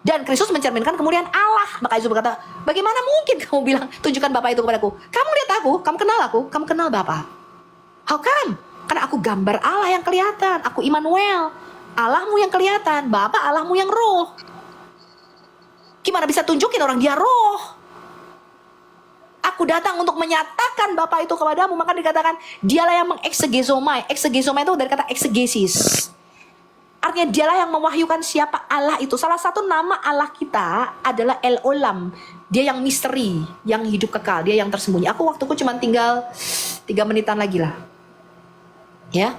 Dan Kristus mencerminkan kemuliaan Allah. Maka Yesus berkata, bagaimana mungkin kamu bilang, tunjukkan Bapa itu kepadaku? Kamu lihat aku, kamu kenal Bapa. How come? Karena aku gambar Allah yang kelihatan. Aku Immanuel, Allahmu yang kelihatan, Bapa Allahmu yang roh. Gimana bisa tunjukin orang dia roh? Aku datang untuk menyatakan Bapa itu kepadamu. Maka dikatakan dialah yang mengeksegezomai. Eksegezomai itu dari kata eksegesis. Artinya dialah yang mewahyukan siapa Allah itu. Salah satu nama Allah kita adalah El Olam. Dia yang misteri, yang hidup kekal, dia yang tersembunyi. Aku waktuku cuma tinggal 3 menitan lagi lah. Ya.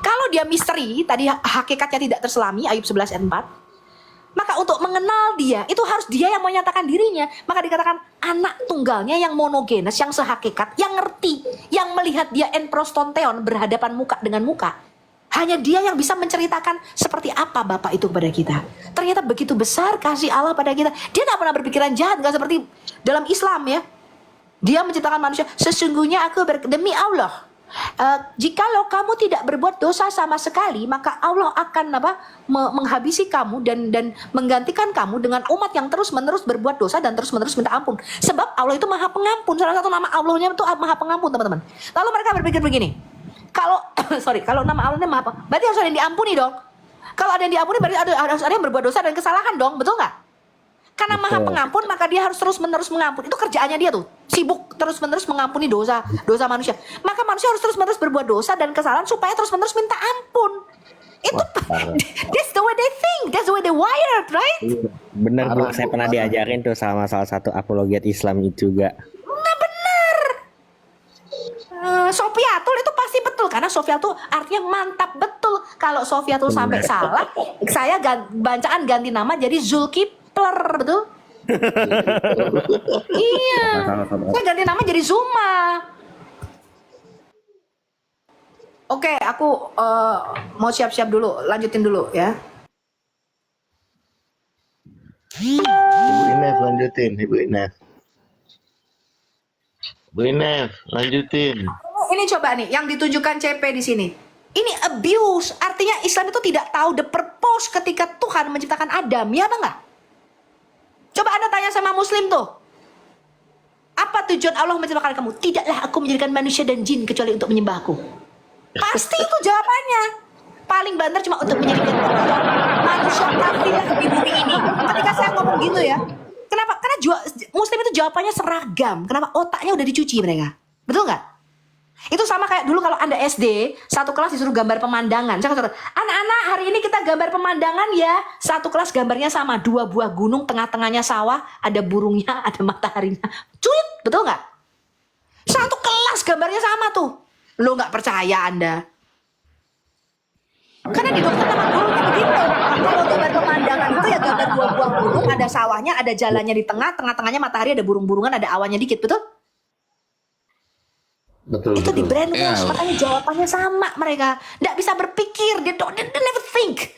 Kalau dia misteri, tadi hakikatnya tidak terselami, Ayub 11 ayat 4. Maka untuk mengenal dia, itu harus dia yang menyatakan dirinya. Maka dikatakan anak tunggalnya yang monogenes, yang sehakikat, yang ngerti, yang melihat dia en prostonteon, berhadapan muka dengan muka. Hanya dia yang bisa menceritakan seperti apa Bapa itu kepada kita. Ternyata begitu besar kasih Allah pada kita. Dia tidak pernah berpikiran jahat, gak seperti dalam Islam ya. Dia menciptakan manusia, sesungguhnya aku demi Allah. Jikalau kamu tidak berbuat dosa sama sekali, maka Allah akan menghabisi kamu dan menggantikan kamu dengan umat yang terus-menerus berbuat dosa dan terus-menerus minta ampun. Sebab Allah itu Maha Pengampun. Salah satu nama Allahnya itu Maha Pengampun, teman-teman. Lalu mereka berpikir begini, kalau nama Allahnya Maha Pengampun, berarti harus ada yang diampuni dong. Kalau ada yang diampuni, berarti harus ada yang berbuat dosa dan kesalahan dong, betul nggak? Karena Maha Pengampun, maka dia harus terus-menerus mengampuni. Itu kerjaannya dia tuh, sibuk terus-menerus mengampuni dosa manusia. Maka manusia harus terus-menerus berbuat dosa dan kesalahan supaya terus-menerus minta ampun. Itu that's the way they think, that's the way they wired, right? Bener Bu, saya pernah diajarin tuh sama salah satu apologet Islam itu juga. Nah bener. Sofiatul itu pasti betul, karena Sofiatul artinya mantap betul. Kalau Sofiatul sampai salah, saya bacaan ganti nama jadi Zulkifli. Betul? Iya. Saya ganti nama jadi Zuma. Oke, aku mau siap-siap dulu, lanjutin dulu ya. Ibu Ines lanjutin, Ibu Ines. Beli Nef, lanjutin. Ini coba nih, yang ditujukan CP di sini. Ini abuse, artinya Islam itu tidak tahu the purpose ketika Tuhan menciptakan Adam, ya apa enggak? Coba Anda tanya sama Muslim tuh. Apa tujuan Allah menciptakan kamu? Tidaklah aku menjadikan manusia dan jin kecuali untuk menyembahku. Pasti itu jawabannya. Paling banter cuma untuk menjadikan manusia kafilah di bumi ini. Ketika saya ngomong gitu ya, kenapa? Karena Muslim itu jawabannya seragam. Kenapa? Otaknya udah dicuci mereka. Betul nggak? Itu sama kayak dulu kalau Anda SD, satu kelas disuruh gambar pemandangan. Saya kata, anak-anak hari ini kita gambar pemandangan ya. Satu kelas gambarnya sama, 2 buah gunung, tengah-tengahnya sawah, ada burungnya, ada mataharinya. Cuit, betul nggak? Satu kelas gambarnya sama tuh. Lo nggak percaya Anda? Karena di dokter sama gurunya begitu. Kalau gambar pemandangan itu ya gambar 2 buah gunung, ada sawahnya, ada jalannya di tengah, tengah-tengahnya matahari, ada burung-burungan, ada awannya dikit, betul? Betul, Itu di betul. brainwash, Ya. makanya jawabannya sama mereka. Nggak bisa berpikir, they never think.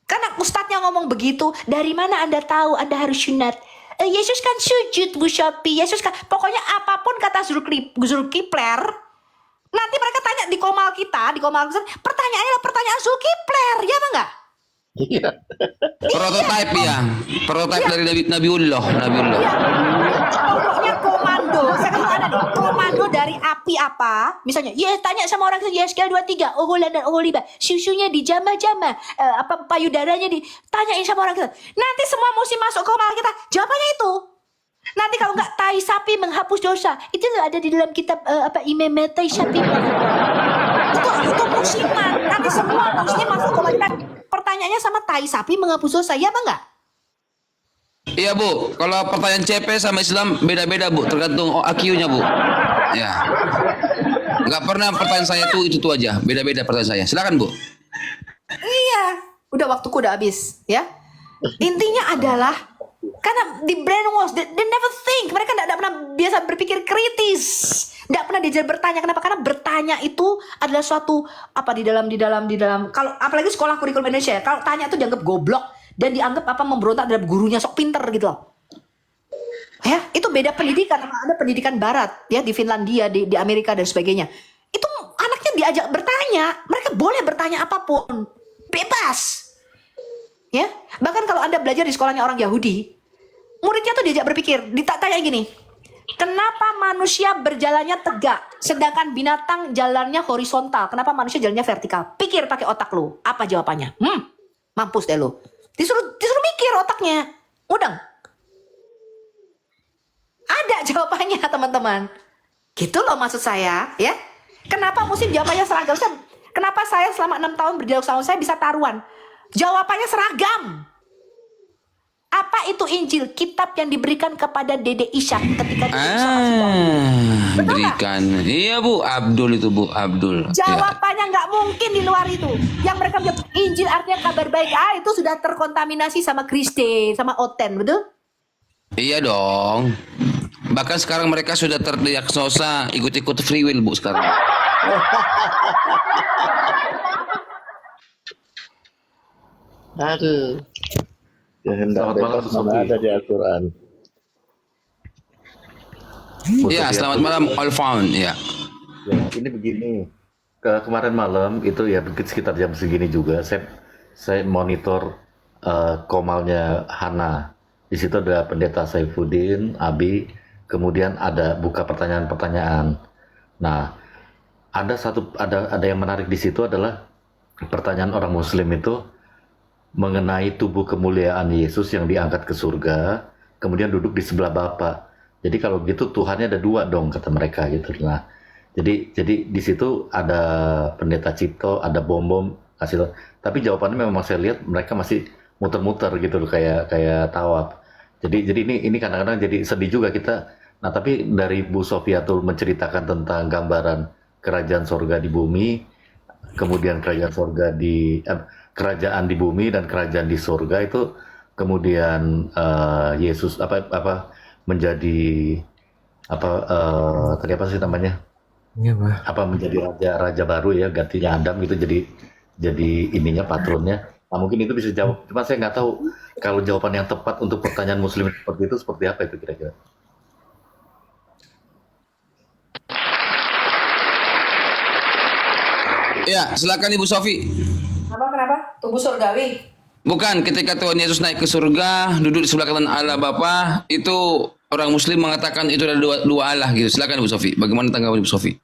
Karena ustadznya ngomong begitu, dari mana Anda tahu Anda harus sunat? Yesus kan sujud, Bu Shopee. Yesus kan, pokoknya apapun kata Zulkifler, nanti mereka tanya di komal kita, pertanyaannya adalah pertanyaan Zulkifler, ya apa enggak? Iya. Prototype ya. Prototype dari Nabiullah. Iya. Pokoknya komando. Saya kasih tahu Anda nih, komando dari api apa? Misalnya, ya tanya sama orang itu YSKL 23, Oholan dan Oholiba, susunya dijamah-jamah, apa payudaranya ditanyain sama orang kita. Nanti semua mesti masuk komal kita. Jawabannya itu. Nanti kalau nggak tai sapi menghapus dosa, itu ada di dalam kitab Imam tai sapi. Itu musiman. Nanti semua muslim masuk komal kita. Pertanyaannya sama tai sapi menghapus dosa, ya apa enggak? Iya Bu, kalau pertanyaan CP sama Islam beda-beda Bu, tergantung IQ-nya Bu. Ya. Nggak pernah pertanyaan saya itu aja, beda-beda pertanyaan saya. Silakan Bu. Iya, udah waktuku udah habis, ya. Intinya adalah karena di brainwash, they never think. Mereka tidak pernah biasa berpikir kritis, tidak pernah diajar bertanya. Kenapa? Karena bertanya itu adalah suatu apa di dalam kalau apalagi sekolah kurikulum Indonesia. Kalau tanya itu dianggap goblok dan dianggap apa memberontak terhadap gurunya, sok pinter gitu loh. Ya, itu beda pendidikan. Ada pendidikan Barat, ya di Finlandia, di Amerika dan sebagainya. Itu anaknya diajak bertanya, mereka boleh bertanya apapun, bebas. Ya, bahkan kalau Anda belajar di sekolahnya orang Yahudi, muridnya tuh diajak berpikir, ditanya gini, kenapa manusia berjalannya tegak, sedangkan binatang jalannya horizontal? Kenapa manusia jalannya vertikal? Pikir pakai otak lu, apa jawabannya? Mampus deh lu. Disuruh mikir otaknya, mudeng. Ada jawabannya teman-teman. Gitu loh maksud saya, ya. Kenapa muslim jawabannya seragam? Kenapa saya selama 6 tahun berdialog sama saya bisa taruhan? Jawabannya seragam. Apa itu Injil? Kitab yang diberikan kepada Dede Ishak ketika dia masih bayi. Betul Berikan. Iya Bu, Abdul itu Bu, Abdul. Ya. Jawabannya nggak mungkin di luar itu. Yang mereka bilang Injil artinya kabar baik. Itu sudah terkontaminasi sama Kristen, sama Oten, betul? Iya dong. Bahkan sekarang mereka sudah terdiagnosa ikut-ikut free will Bu sekarang. Aduh. Kehendak Selamat malam, bebas Sofi. sudah ada di Al-Quran. Iya, selamat malam all found. Ya. Ya, ini begini. Kemarin malam itu ya sekitar jam segini juga saya monitor komalnya Hana. Di situ ada pendeta Saifuddin, Abi, kemudian ada buka pertanyaan-pertanyaan. Nah, ada yang menarik di situ adalah pertanyaan orang Muslim itu mengenai tubuh kemuliaan Yesus yang diangkat ke surga, kemudian duduk di sebelah Bapa. Jadi kalau gitu Tuhannya ada dua dong kata mereka gitu. Nah, jadi di situ ada pendeta Cipto, ada Bom hasil. Tapi jawabannya memang saya lihat mereka masih muter-muter gitu loh kayak tawaf. Jadi ini kadang-kadang jadi sedih juga kita. Nah, tapi dari Bu Sofiatul menceritakan tentang gambaran kerajaan sorga di bumi, kemudian kerajaan di bumi dan kerajaan di surga itu kemudian Yesus menjadi tadi apa sih namanya? Iya, Pak. Apa menjadi raja baru ya, gantinya Adam gitu, jadi ininya patronnya. Nah, mungkin itu bisa jawab. Cuma saya nggak tahu kalau jawaban yang tepat untuk pertanyaan Muslim seperti itu seperti apa itu kira-kira. Ya, silakan Ibu Sofi. Kenapa? Tubuh surgawi. Bukan, ketika Tuhan Yesus naik ke surga, duduk di sebelah kanan Allah Bapa, itu orang Muslim mengatakan itu ada dua Allah gitu. Silakan Ibu Sofi. Bagaimana tanggapan Ibu Sofi?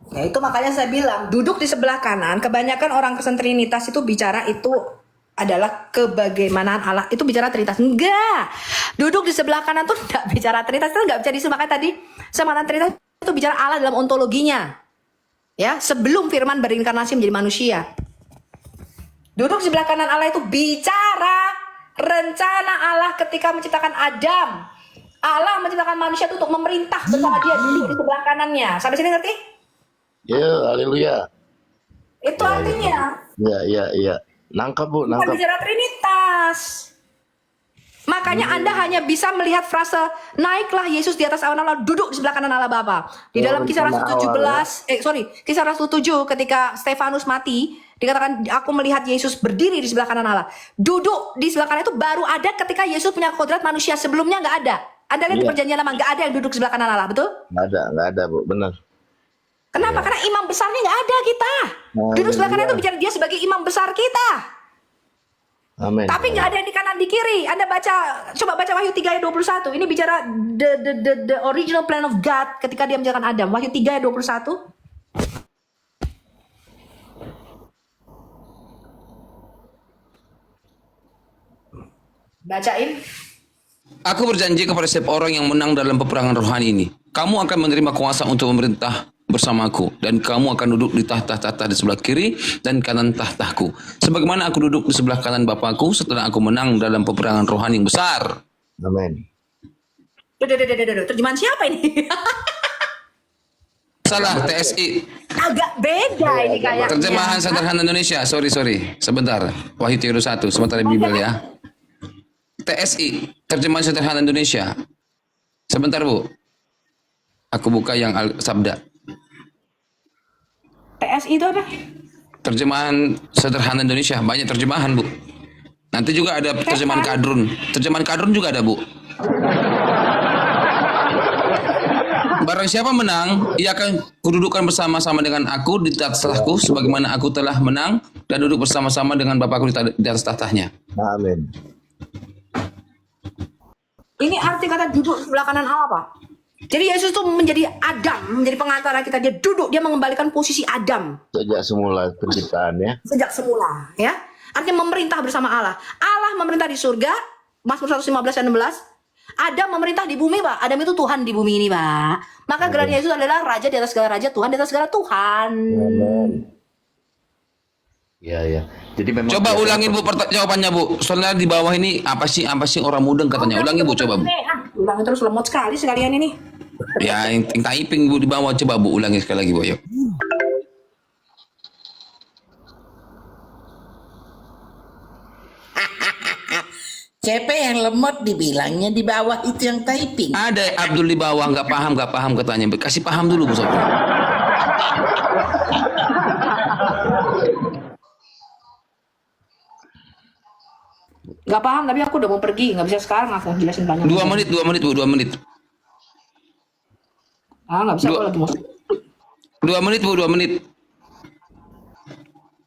Ya itu makanya saya bilang, duduk di sebelah kanan, kebanyakan orang Kristen Trinitas itu bicara itu adalah kebagaimanaan Allah. Itu bicara Trinitas. Enggak. Duduk di sebelah kanan tuh enggak bicara Trinitas. Itu enggak bisa disemakan tadi. Semakan Trinitas itu bicara Allah dalam ontologinya. Ya, sebelum firman berinkarnasi menjadi manusia. Duduk di sebelah kanan Allah itu bicara rencana Allah ketika menciptakan Adam. Allah menciptakan manusia itu untuk memerintah bersama dia duduk di sebelah kanannya. Sampai sini ngerti? Ya, haleluya. Itu artinya. Ya. Nangkap Bu, Bukan nangkap. bicara Trinitas. Makanya Anda hanya bisa melihat frase naiklah Yesus di atas awan Allah duduk di sebelah kanan Allah Bapa. Di dalam Kisah Rasul 17, Kisah Rasul 7 ketika Stefanus mati, dikatakan aku melihat Yesus berdiri di sebelah kanan Allah. Duduk di sebelah kanan itu baru ada ketika Yesus punya kodrat manusia, sebelumnya nggak ada. Anda lihat di perjanjian lama nggak ada yang duduk di sebelah kanan Allah, betul? Nggak ada Bu, benar. Kenapa? Karena imam besarnya nggak ada kita. Duduk sebelah kanan itu bicara dia sebagai imam besar kita. Amin. Tapi nggak ada yang di kanan di kiri. Anda coba baca Wahyu 3 ayat 21. Ini bicara the original plan of God ketika dia menciptakan Adam. Wahyu 3 ayat 21. Bacain. Aku berjanji kepada setiap orang yang menang dalam peperangan rohani ini. Kamu akan menerima kuasa untuk memerintah bersamaku. Dan kamu akan duduk di tahta-tahta di sebelah kiri dan kanan tahtaku. Sebagaimana aku duduk di sebelah kanan Bapakku setelah aku menang dalam peperangan rohani yang besar. Amin. Terjemahan siapa ini? Salah, TSI. Agak beda ini kayaknya. Terjemahan sederhana Indonesia. Sorry. Sebentar. Wahyu 31. Sebentar Bible ya. TSI. Terjemahan sederhana Indonesia. Sebentar Bu. Aku buka yang Sabda. TSI itu apa? Terjemahan sederhana Indonesia. Banyak terjemahan Bu. Nanti juga ada terjemahan Kadrun. Terjemahan Kadrun juga ada Bu. Barang siapa menang, ia akan kududukan bersama-sama dengan aku di atas tahtaku, sebagaimana aku telah menang dan duduk bersama-sama dengan Bapakku di atas tahtanya. Amin. Ini arti kata duduk sebelah kanan Allah, Pak. Jadi Yesus itu menjadi Adam, menjadi pengantara kita. Dia duduk, dia mengembalikan posisi Adam. Sejak semula penciptaannya. Sejak semula, ya. Artinya memerintah bersama Allah. Allah memerintah di surga, Mazmur 115 dan 16. Adam memerintah di bumi, Pak. Adam itu Tuhan di bumi ini, Pak. Maka gelar Yesus adalah Raja di atas segala Raja, Tuhan di atas segala Tuhan. Ya. Jadi memang Coba ulangin Bu jawabannya Bu. Soalnya di bawah ini apa sih orang mudeng katanya. Ulangin Bu, coba Bu. Ulangin terus, lemot sekali sekalian ini. Ya, yang typing Bu di bawah, coba Bu ulangin sekali lagi Bu, yuk. CP yang lemot dibilangnya di bawah itu yang typing. Ada Abdul di bawah nggak paham katanya. Kasih paham dulu Bu Sofi. Gak paham, tapi aku udah mau pergi. Gak bisa sekarang aku jelasin banyak. 2 menit Bu, 2 menit. Gak bisa, aku lagi mau. 2 menit Bu, 2 menit.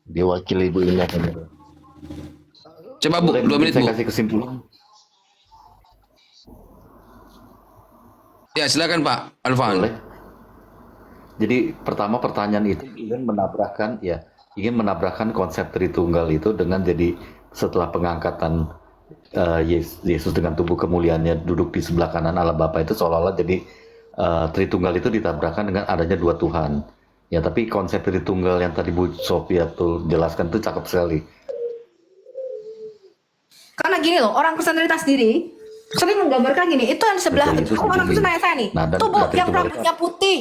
Diwakili Ibu Ina. Coba Bu, 2 menit Bu. Saya kasih kesimpulan. Ya, silakan Pak Alvan. Boleh. Jadi pertama pertanyaan itu ingin menabrakkan konsep Tritunggal itu dengan jadi setelah pengangkatan Yesus dengan tubuh kemuliaannya duduk di sebelah kanan Allah Bapa itu seolah-olah jadi Tritunggal itu ditabrakkan dengan adanya dua Tuhan. Ya, tapi konsep Tritunggal yang tadi Bu Sophia tuh jelaskan itu cakep sekali. Karena gini loh, orang Kristen Trinitas sendiri sering menggambarkan gini, itu yang sebelah, Betul, itu orang Kristen setuju. nanya saya nih, Nah, dan tuh Bu, berarti yang itu mereka- rambutnya putih,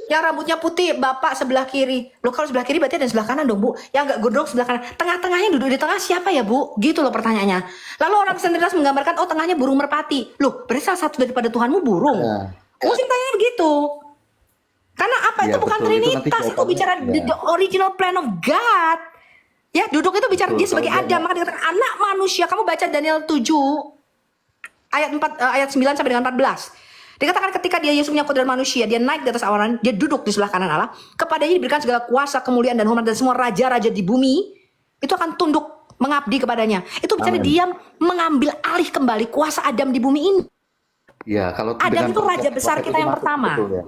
yang rambutnya putih, Bapak sebelah kiri. Loh, kalau sebelah kiri berarti ada sebelah kanan dong Bu. Yang nggak gondrong sebelah kanan. Tengah-tengahnya duduk di tengah siapa ya Bu? Gitu loh pertanyaannya. Lalu orang Kristen Trinitas menggambarkan, oh tengahnya burung merpati. Loh, berarti salah satu daripada Tuhanmu burung. Mungkin tanya begitu. Karena apa? Ya, Itu bukan betul. Itu nanti Trinitas, itu jawabannya, bicara ya. the original plan of God. Ya, duduk itu bicara Betul, dia sebagai kalau Adam, maka dikatakan anak manusia. Kamu baca Daniel 7 ayat 9 sampai dengan 14. Dikatakan ketika dia Yesus punya kodrat manusia, dia naik di atas awan, dia duduk di sebelah kanan Allah, kepadanya diberikan segala kuasa, kemuliaan dan hormat, dan semua raja-raja di bumi itu akan tunduk mengabdi kepadanya. Itu bicara dia mengambil alih kembali kuasa Adam di bumi ini. Ya, kalau Adam dengan itu raja konsep- besar konsep kita itu yang masuk, pertama. betul ya.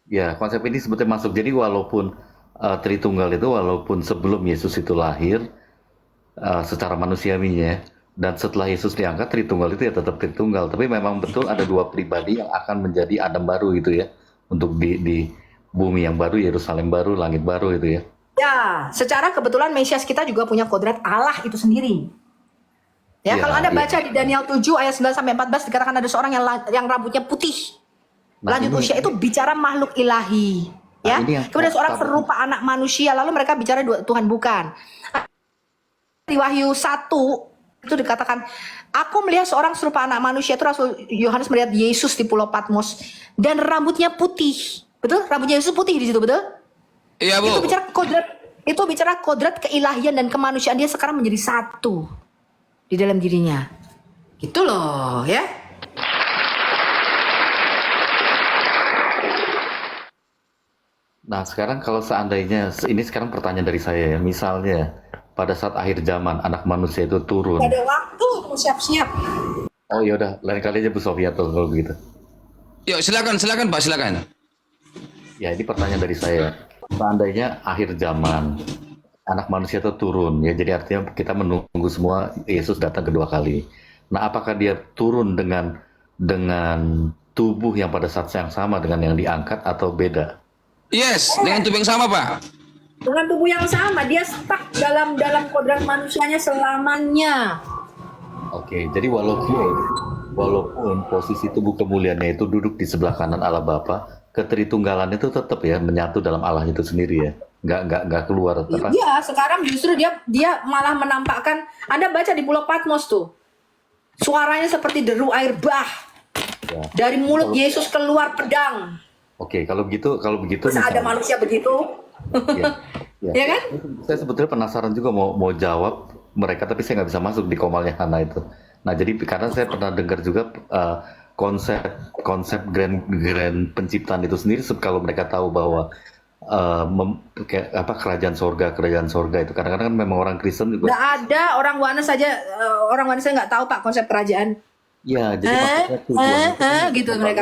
Ya, konsep ini sebetulnya masuk. Jadi walaupun Tritunggal itu walaupun sebelum Yesus itu lahir secara manusiawinya, dan setelah Yesus diangkat Tritunggal itu ya tetap Tritunggal. Tapi memang betul ada dua pribadi yang akan menjadi Adam baru gitu ya, untuk di bumi yang baru, Yerusalem baru, langit baru itu ya. Ya, secara kebetulan Mesias kita juga punya kodrat Allah itu sendiri. Ya, Iya, kalau Anda iya. baca di Daniel 7 ayat 9 sampai 14 dikatakan ada seorang yang rambutnya putih. Nah, Lanjut ini- usia itu bicara makhluk ilahi. Ya. Nah, ini yang Kemudian seorang sama. serupa anak manusia, lalu mereka bicara Tuhan bukan. Di Wahyu 1 itu dikatakan, aku melihat seorang serupa anak manusia, itu Rasul Yohanes melihat Yesus di Pulau Patmos dan rambutnya putih. Betul? Rambutnya Yesus putih di situ, betul? Iya, Bu. Itu bicara kodrat keilahian dan kemanusiaan dia sekarang menjadi satu di dalam dirinya. Gitu loh, ya. Nah, sekarang kalau seandainya ini sekarang pertanyaan dari saya ya, misalnya pada saat akhir zaman anak manusia itu turun. Ada waktu untuk siap-siap. Oh ya udah, lain kali aja Bu Sofia tuh kalau begitu. Yuk, silakan Pak, silakan. Ya, ini pertanyaan dari saya. Seandainya akhir zaman anak manusia itu turun ya, jadi artinya kita menunggu semua Yesus datang kedua kali. Nah, apakah dia turun dengan tubuh yang pada saat yang sama dengan yang diangkat atau beda? Yes, dengan tubuh yang sama, Pak. Dengan tubuh yang sama, dia stuck dalam kodrat manusianya selamanya. Oke, jadi walaupun posisi tubuh kemuliaannya itu duduk di sebelah kanan Allah Bapa, ketritunggalan itu tetap ya menyatu dalam Allah itu sendiri ya, nggak keluar apa? Iya, sekarang justru dia malah menampakkan. Anda baca di Pulau Patmos tuh, suaranya seperti deru air bah. Ya. Dari mulut Yesus keluar pedang. Oke, kalau begitu Terus ada misalnya, manusia begitu, ya, ya. ya kan? Saya sebetulnya penasaran juga mau jawab mereka, tapi saya nggak bisa masuk di komalnya Hana itu. Nah, jadi karena saya pernah dengar juga konsep grand penciptaan itu sendiri, kalau mereka tahu bahwa kerajaan sorga itu kadang-kadang kan memang orang Kristen juga. Nggak ada orang Wanes saja, orang Wanes saya nggak tahu Pak konsep kerajaan. Ya, jadi maksudnya tujuannya itu gitu mereka.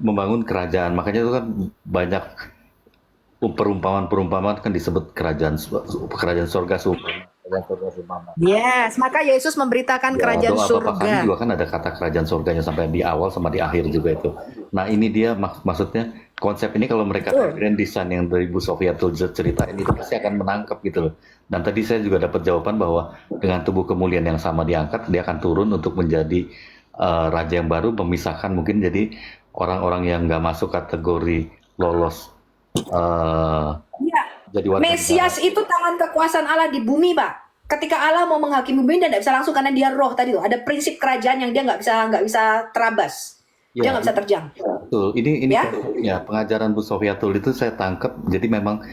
membangun kerajaan. Makanya itu kan banyak perumpamaan kan disebut kerajaan sorga seumpama. Yes, maka Yesus memberitakan kerajaan doa Bapa kami surga. juga kan ada kata kerajaan surganya sampai di awal sama di akhir juga itu. Nah, ini dia maksudnya konsep ini kalau mereka grand design yang dari Bu Sofia tuh ceritain itu pasti akan menangkap gitu loh. Dan tadi saya juga dapat jawaban bahwa dengan tubuh kemuliaan yang sama diangkat, dia akan turun untuk menjadi raja yang baru, memisahkan mungkin jadi orang-orang yang nggak masuk kategori lolos Ya. jadi warga Mesias itu tangan kekuasaan Allah di bumi, Pak. Ketika Allah mau menghakimi bumi, dan tidak bisa langsung karena dia roh tadi tuh. Ada prinsip kerajaan yang dia nggak bisa terabas. Dia Ya, nggak bisa terjang. betul. Ini Ya? ya pengajaran Bu Sofiatul itu saya tangkap. Jadi memang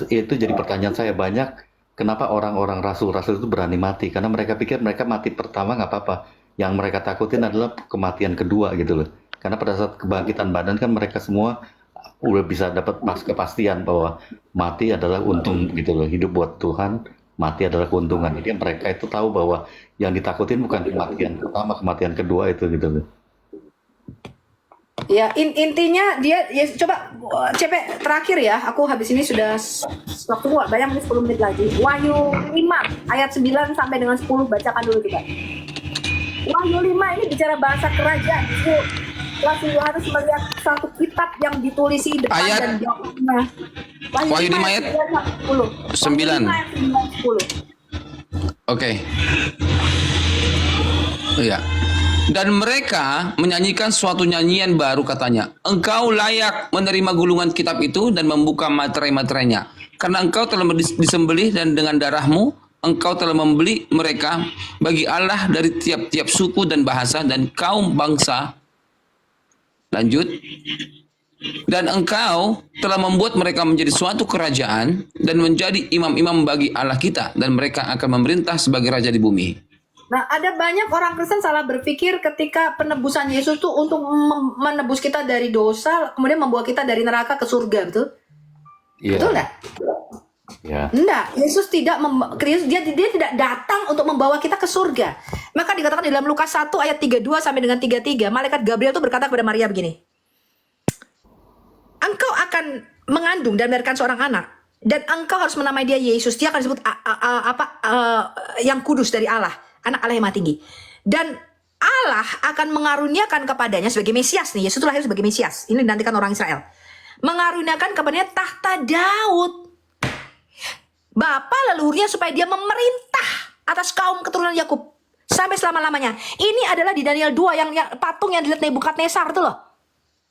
itu jadi pertanyaan saya banyak. Kenapa orang-orang rasul-rasul itu berani mati? Karena mereka pikir mereka mati pertama nggak apa-apa. Yang mereka takutin adalah kematian kedua gitu loh. Karena pada saat kebangkitan badan kan mereka semua udah bisa dapat kepastian bahwa mati adalah untung gitu loh. Hidup buat Tuhan, mati adalah keuntungan. Jadi mereka itu tahu bahwa yang ditakutin bukan kematian pertama, kematian kedua itu gitu loh. Ya, intinya dia ya, coba CP terakhir ya. Aku habis ini sudah waktu gua banyak, menit 10 menit lagi. Wahyu 5 ayat 9 sampai dengan 10 bacakan dulu kita. Wahyu 5 ini bicara bahasa kerajaan. Itu Rasul Yohanes melihat satu kitab yang ditulisi depan Ayat? dan belakangnya. Wahyu 5 ayat 10. 9. 10. Oke. Iya. Dan mereka menyanyikan suatu nyanyian baru, katanya. Engkau layak menerima gulungan kitab itu dan membuka materai-materainya. Karena engkau telah disembelih dan dengan darahmu engkau telah membeli mereka bagi Allah dari tiap-tiap suku dan bahasa dan kaum bangsa. Lanjut. Dan engkau telah membuat mereka menjadi suatu kerajaan dan menjadi imam-imam bagi Allah kita, dan mereka akan memerintah sebagai raja di bumi. Nah, ada banyak orang Kristen salah berpikir ketika penebusan Yesus tuh untuk menebus kita dari dosa, kemudian membawa kita dari neraka ke surga, betul? Iya. Betul nggak? Ya. Enggak, Yesus tidak dia tidak datang untuk membawa kita ke surga. Maka dikatakan di dalam Lukas 1 ayat 32 sampai dengan 33, malaikat Gabriel itu berkata kepada Maria begini. Engkau akan mengandung dan melahirkan seorang anak, dan engkau harus menamai dia Yesus. Dia akan disebut yang kudus dari Allah, anak Allah yang Maha Tinggi. Dan Allah akan mengaruniakan kepadanya sebagai Mesias nih. Yesus itu lahir sebagai Mesias. Ini dinantikan orang Israel. Mengaruniakan kepadanya tahta Daud, bapa leluhurnya, supaya dia memerintah atas kaum keturunan Yakub sampai selama-lamanya. Ini adalah di Daniel 2 yang patung yang dilihat Nebukadnezar tuh loh.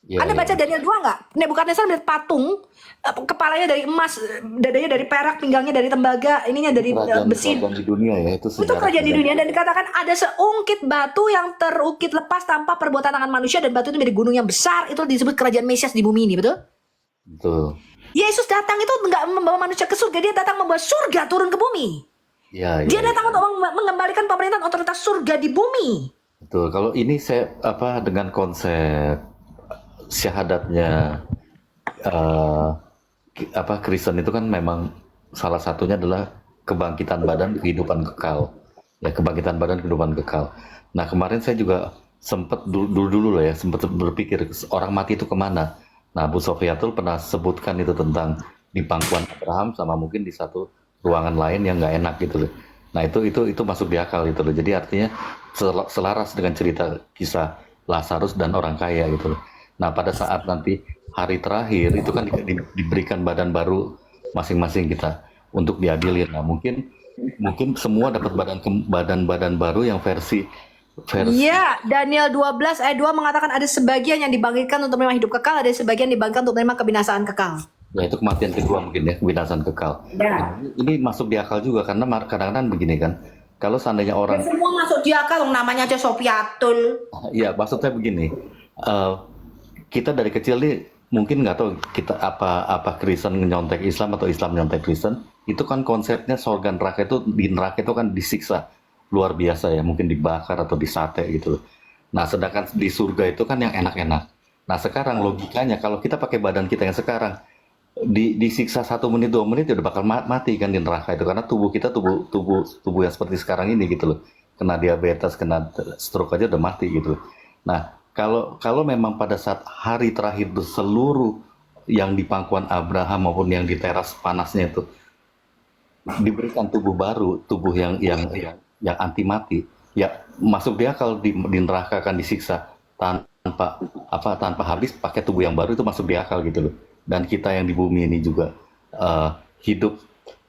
Ya, Anda ya. baca Daniel 2 nggak? Nebukadnezar melihat patung, kepalanya dari emas, dadanya dari perak, pinggangnya dari tembaga, ininya dari besi. Kerajaan di dunia ya, itu Itu kerajaan di dunia, dan dikatakan ada seungkit batu yang terukit lepas tanpa perbuatan tangan manusia, dan batu itu menjadi gunung yang besar. Itu disebut kerajaan Mesias di bumi ini, betul? Betul. Yesus datang itu nggak membawa manusia ke surga, dia datang membawa surga turun ke bumi. Ya, ya, Dia ya. datang untuk mengembalikan pemerintahan otoritas surga di bumi. Betul. Kalau ini saya dengan konsep syahadatnya Kristen itu kan memang salah satunya adalah kebangkitan badan kehidupan kekal. Ya, kebangkitan badan kehidupan kekal. Nah, kemarin saya juga sempat dulu lah ya, sempat berpikir orang mati itu kemana. Nah, Bu Sofiatul pernah sebutkan itu tentang di pangkuan Abraham sama mungkin di satu ruangan lain yang nggak enak gitu loh. Nah, itu masuk di akal gitu loh. Jadi artinya selaras dengan cerita kisah Lazarus dan orang kaya gitu loh. Nah, pada saat nanti hari terakhir itu kan diberikan badan baru masing-masing kita untuk diadilin. Nah, mungkin semua dapat badan baru yang versi. Iya, Daniel 12 ayat 2 mengatakan ada sebagian yang dibangkitkan untuk menerima hidup kekal, ada sebagian dibangkitkan untuk menerima kebinasaan kekal. Ya, itu kematian kedua mungkin ya, kebinasaan kekal. Ya. Nah, ini masuk di akal juga karena kadang-kadang begini kan. Kalau seandainya orang Semua masuk di akal, namanya aja Sofiatul. ya, maksud saya begini, kita dari kecil nih mungkin nggak tahu kita apa Kristen nyontek Islam atau Islam nyontek Kristen, itu kan konsepnya surga neraka itu, di neraka itu kan disiksa luar biasa ya, mungkin dibakar atau disate gitu loh. Nah, sedangkan di surga itu kan yang enak-enak. Nah, sekarang logikanya kalau kita pakai badan kita yang sekarang disiksa 1 menit 2 menit udah bakal mati kan di neraka itu, karena tubuh kita tubuh yang seperti sekarang ini gitu loh, kena diabetes, kena stroke aja udah mati gitu loh. Nah, kalau memang pada saat hari terakhir itu seluruh yang di pangkuan Abraham maupun yang di teras panasnya itu diberikan tubuh baru, tubuh yang anti mati, ya masuk di akal di neraka akan disiksa tanpa habis, pakai tubuh yang baru itu masuk di akal gitu loh. Dan kita yang di bumi ini juga hidup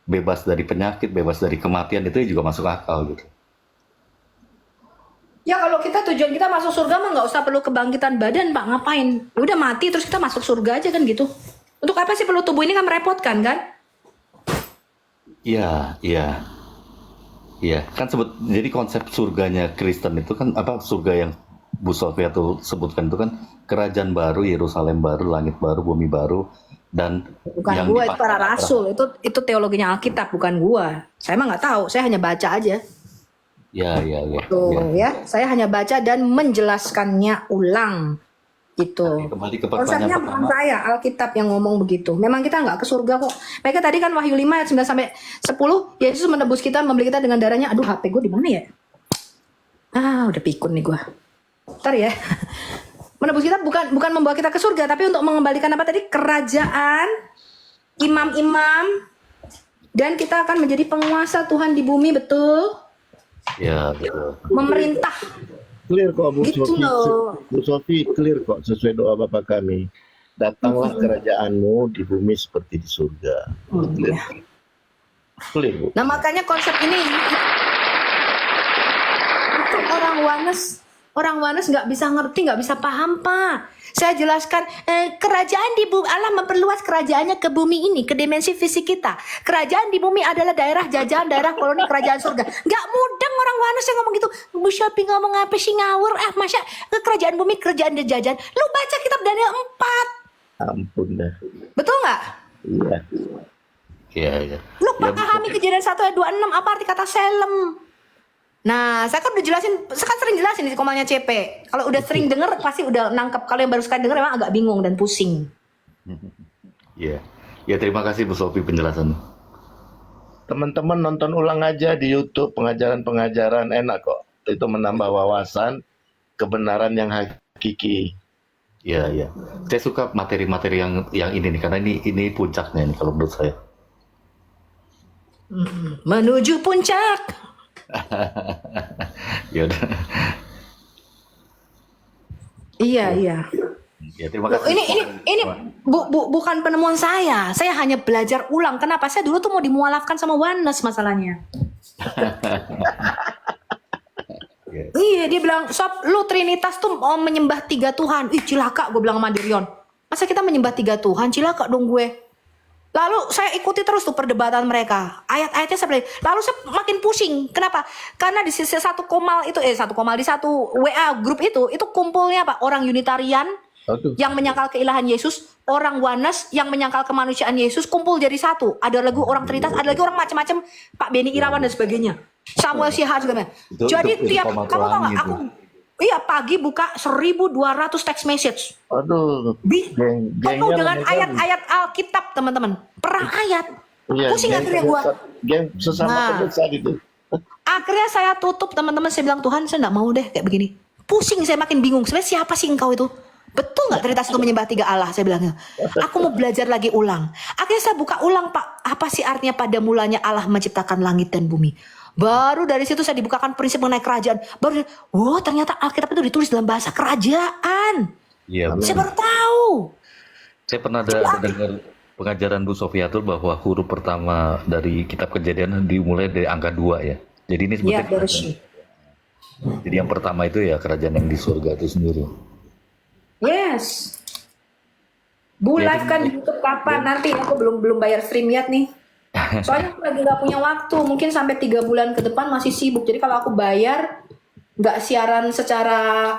bebas dari penyakit, bebas dari kematian, itu juga masuk akal gitu. Ya kalau kita tujuan kita masuk surga mah nggak usah perlu kebangkitan badan, Pak. Ngapain? Udah mati terus kita masuk surga aja kan gitu. Untuk apa sih perlu tubuh ini, kan merepotkan kan? Iya. Kan jadi konsep surganya Kristen itu kan surga yang Bu Sofia tuh sebutkan itu kan kerajaan baru, Yerusalem baru, langit baru, bumi baru, dan Bukan yang gua, itu para rasul. Itu teologinya Alkitab, bukan gua. Saya mah nggak tahu, saya hanya baca aja. Ya. Tuh ya, saya hanya baca dan menjelaskannya ulang gitu. Oke, kembali ke pertanyaan Konsepnya bukan pertama. saya, Alkitab yang ngomong begitu. Memang kita nggak ke surga kok. Mereka tadi kan Wahyu 5 ayat 9 sampai 10, Yesus menebus kita, membeli kita dengan darahnya. Aduh, HP gue di mana ya? Udah pikun nih gue. Ntar ya. Menebus kita bukan membawa kita ke surga, tapi untuk mengembalikan apa tadi? Kerajaan, imam-imam, dan kita akan menjadi penguasa Tuhan di bumi, betul? Ya, betul. Memerintah. Clear kok Bu Gitu Sofi. loh. Bu Sofi clear kok sesuai doa Bapa kami. Datanglah kerajaanmu di bumi seperti di surga. Clear. Clear Bu. Nah makanya konsep ini untuk orang wanes nggak bisa ngerti, nggak bisa paham, Pak. Saya jelaskan, kerajaan di bumi, Allah memperluas kerajaannya ke bumi ini, ke dimensi fisik kita. Kerajaan di bumi adalah daerah jajahan, daerah koloni kerajaan surga. Nggak mudeng orang wanes yang ngomong gitu. Bu Shopee ngomong apa sih, ngawur? Masa kerajaan bumi, kerajaan jajahan? Lu baca kitab Daniel 4. Ampun dah. Betul nggak? Iya. Iya. Lu pahami Kejadian 1 ayat 26, apa arti kata selem? Nah, saya kan udah jelasin, saya kan sering jelasin di komalnya CP. Kalau udah sering denger pasti udah nangkep. Kalau yang baru sekali denger emang agak bingung dan pusing. Ya, ya terima kasih Bu Sofi penjelasan. Teman-teman nonton ulang aja di YouTube pengajaran-pengajaran, enak kok. Itu menambah wawasan kebenaran yang hakiki. Ya, ya. Saya suka materi-materi yang ini nih karena ini puncaknya nih kalau menurut saya. Menuju puncak. Ya udah. Iya, iya. Ya terima kasih. Ini bukan penemuan saya. Saya hanya belajar ulang. Kenapa? Saya dulu tuh mau dimualafkan sama oneness masalahnya. Ya. Iya, dia bilang, "Sob, lu Trinitas tuh mau menyembah 3 Tuhan." Ih, cilaka gue bilang sama Dirion. Masa kita menyembah 3 Tuhan? Cilaka dong gue. Lalu saya ikuti terus tuh perdebatan mereka. Ayat-ayatnya saya beli. Lalu saya makin pusing. Kenapa? Karena di sisi satu komal itu, di satu WA grup itu kumpulnya apa? Orang Unitarian yang menyangkal keilahan Yesus, orang Oneness yang menyangkal kemanusiaan Yesus kumpul jadi satu. Ada lagi orang Trinitas, ada lagi orang macam-macam, Pak Beni Irawan dan sebagainya. Samuel Syihar juga. Jadi itu tiap, kamu tahu nggak? gitu. Aku pagi buka 1.200 text message. Aduh, Penuh dengan ayat-ayat Alkitab, teman-teman. Perang ayat. Pusing akhirnya gua. Geng sesama pemirsa gitu. Akhirnya saya tutup, teman-teman. Saya bilang, Tuhan, saya nggak mau deh kayak begini. Pusing, saya makin bingung. Sebenarnya siapa sih engkau itu? Betul nggak Trinitas itu menyembah 3 Allah? Saya bilangnya. Aku mau belajar lagi ulang. Akhirnya saya buka ulang, Pak. Apa sih artinya pada mulanya Allah menciptakan langit dan bumi? Baru dari situ saya dibukakan prinsip mengenai kerajaan. Baru, ternyata Alkitab itu ditulis dalam bahasa kerajaan. Iya. Saya baru tahu. Saya pernah dengar pengajaran Bu Sofiatul bahwa huruf pertama dari kitab Kejadian dimulai dari angka 2 ya. Jadi ini Iya, sebetulnya jadi yang pertama itu ya kerajaan yang di surga itu sendiri. Yes. Bu live kan di YouTube kapan? Nanti aku belum bayar StreamYard nih. Soalnya aku lagi nggak punya waktu. Mungkin sampai 3 bulan ke depan masih sibuk. Jadi kalau aku bayar nggak siaran secara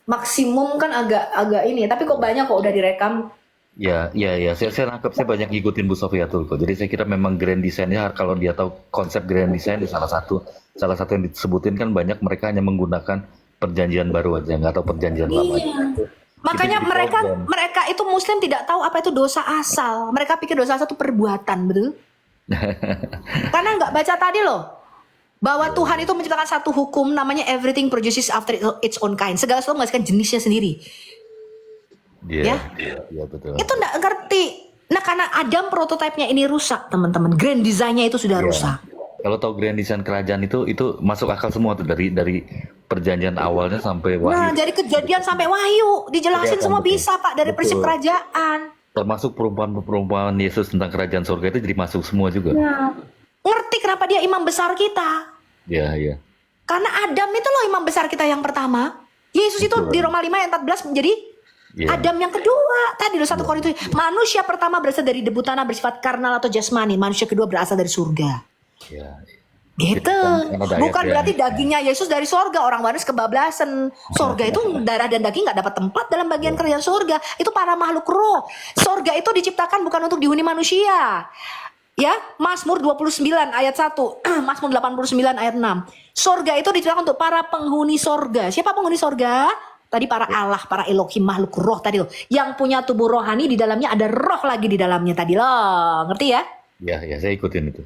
maksimum kan agak ini. Tapi kok banyak kok udah direkam. Ya. Saya nangkep, saya banyak ngikutin Bu Sofiatul kok. Jadi saya kira memang grand design-nya kalau dia tahu konsep grand design itu salah satu yang disebutin kan banyak mereka hanya menggunakan perjanjian baru aja, nggak tahu perjanjian lama. Makanya mereka itu Muslim tidak tahu apa itu dosa asal. Mereka pikir dosa asal itu perbuatan, betul? Karena nggak baca tadi loh, bahwa Tuhan itu menciptakan satu hukum namanya everything produces after its own kind. Segala sesuatu menghasilkan jenisnya sendiri. Iya, betul. Itu nggak ngerti. Nah, karena Adam prototipenya ini rusak, teman-teman. Grand design-nya itu sudah rusak. Kalau tahu grand design kerajaan itu masuk akal semua tuh dari perjanjian awalnya sampai Wahyu. Nah, dari Kejadian sampai Wahyu dijelasin semua bisa, Pak, dari prinsip kerajaan. Termasuk perumpamaan Yesus tentang kerajaan surga itu jadi masuk semua juga. Nah, ngerti kenapa dia imam besar kita? Iya. Karena Adam itu loh imam besar kita yang pertama. Yesus itu di Roma 5 ayat 14 menjadi Adam yang kedua. Tadi loh 1 Korintus. Manusia pertama berasal dari debu tanah bersifat karnal atau jasmani. Manusia kedua berasal dari surga. Iya. Gitu. Bukan berarti dagingnya Yesus dari sorga. Orang waris kebablasan. Sorga itu darah dan daging gak dapat tempat dalam bagian kerajaan sorga. Itu para makhluk roh. Sorga itu diciptakan bukan untuk dihuni manusia. Ya, Mazmur 29 ayat 1. Mazmur 89 ayat 6. Sorga itu diciptakan untuk para penghuni sorga. Siapa penghuni sorga? Tadi para Allah, para Elohim, makhluk roh tadi loh. Yang punya tubuh rohani, di dalamnya ada roh lagi di dalamnya tadi loh. Ngerti ya? Iya, saya ikutin itu.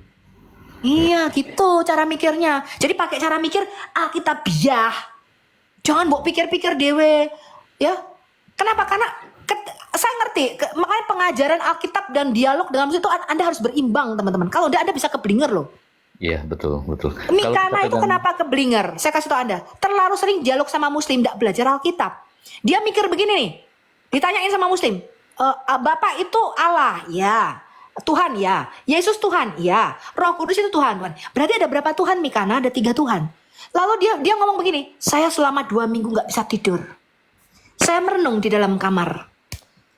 Iya gitu cara mikirnya. Jadi pakai cara mikir Alkitabiah. Jangan bawa pikir-pikir dewe. Ya. Kenapa? Karena saya ngerti. Makanya pengajaran Alkitab dan dialog dengan Muslim itu Anda harus berimbang, teman-teman. Kalau tidak Anda bisa keblinger loh. Iya, betul. Mikana itu kenapa keblinger? Saya kasih tahu Anda. Terlalu sering dialog sama Muslim, tidak belajar Alkitab. Dia mikir begini nih. Ditanyain sama Muslim. Bapak itu Allah, ya. Tuhan, ya. Yesus Tuhan, ya. Roh Kudus itu Tuhan. Berarti ada berapa Tuhan, Mikana? Ada 3 Tuhan. Lalu dia ngomong begini. Saya selama 2 minggu gak bisa tidur. Saya merenung di dalam kamar.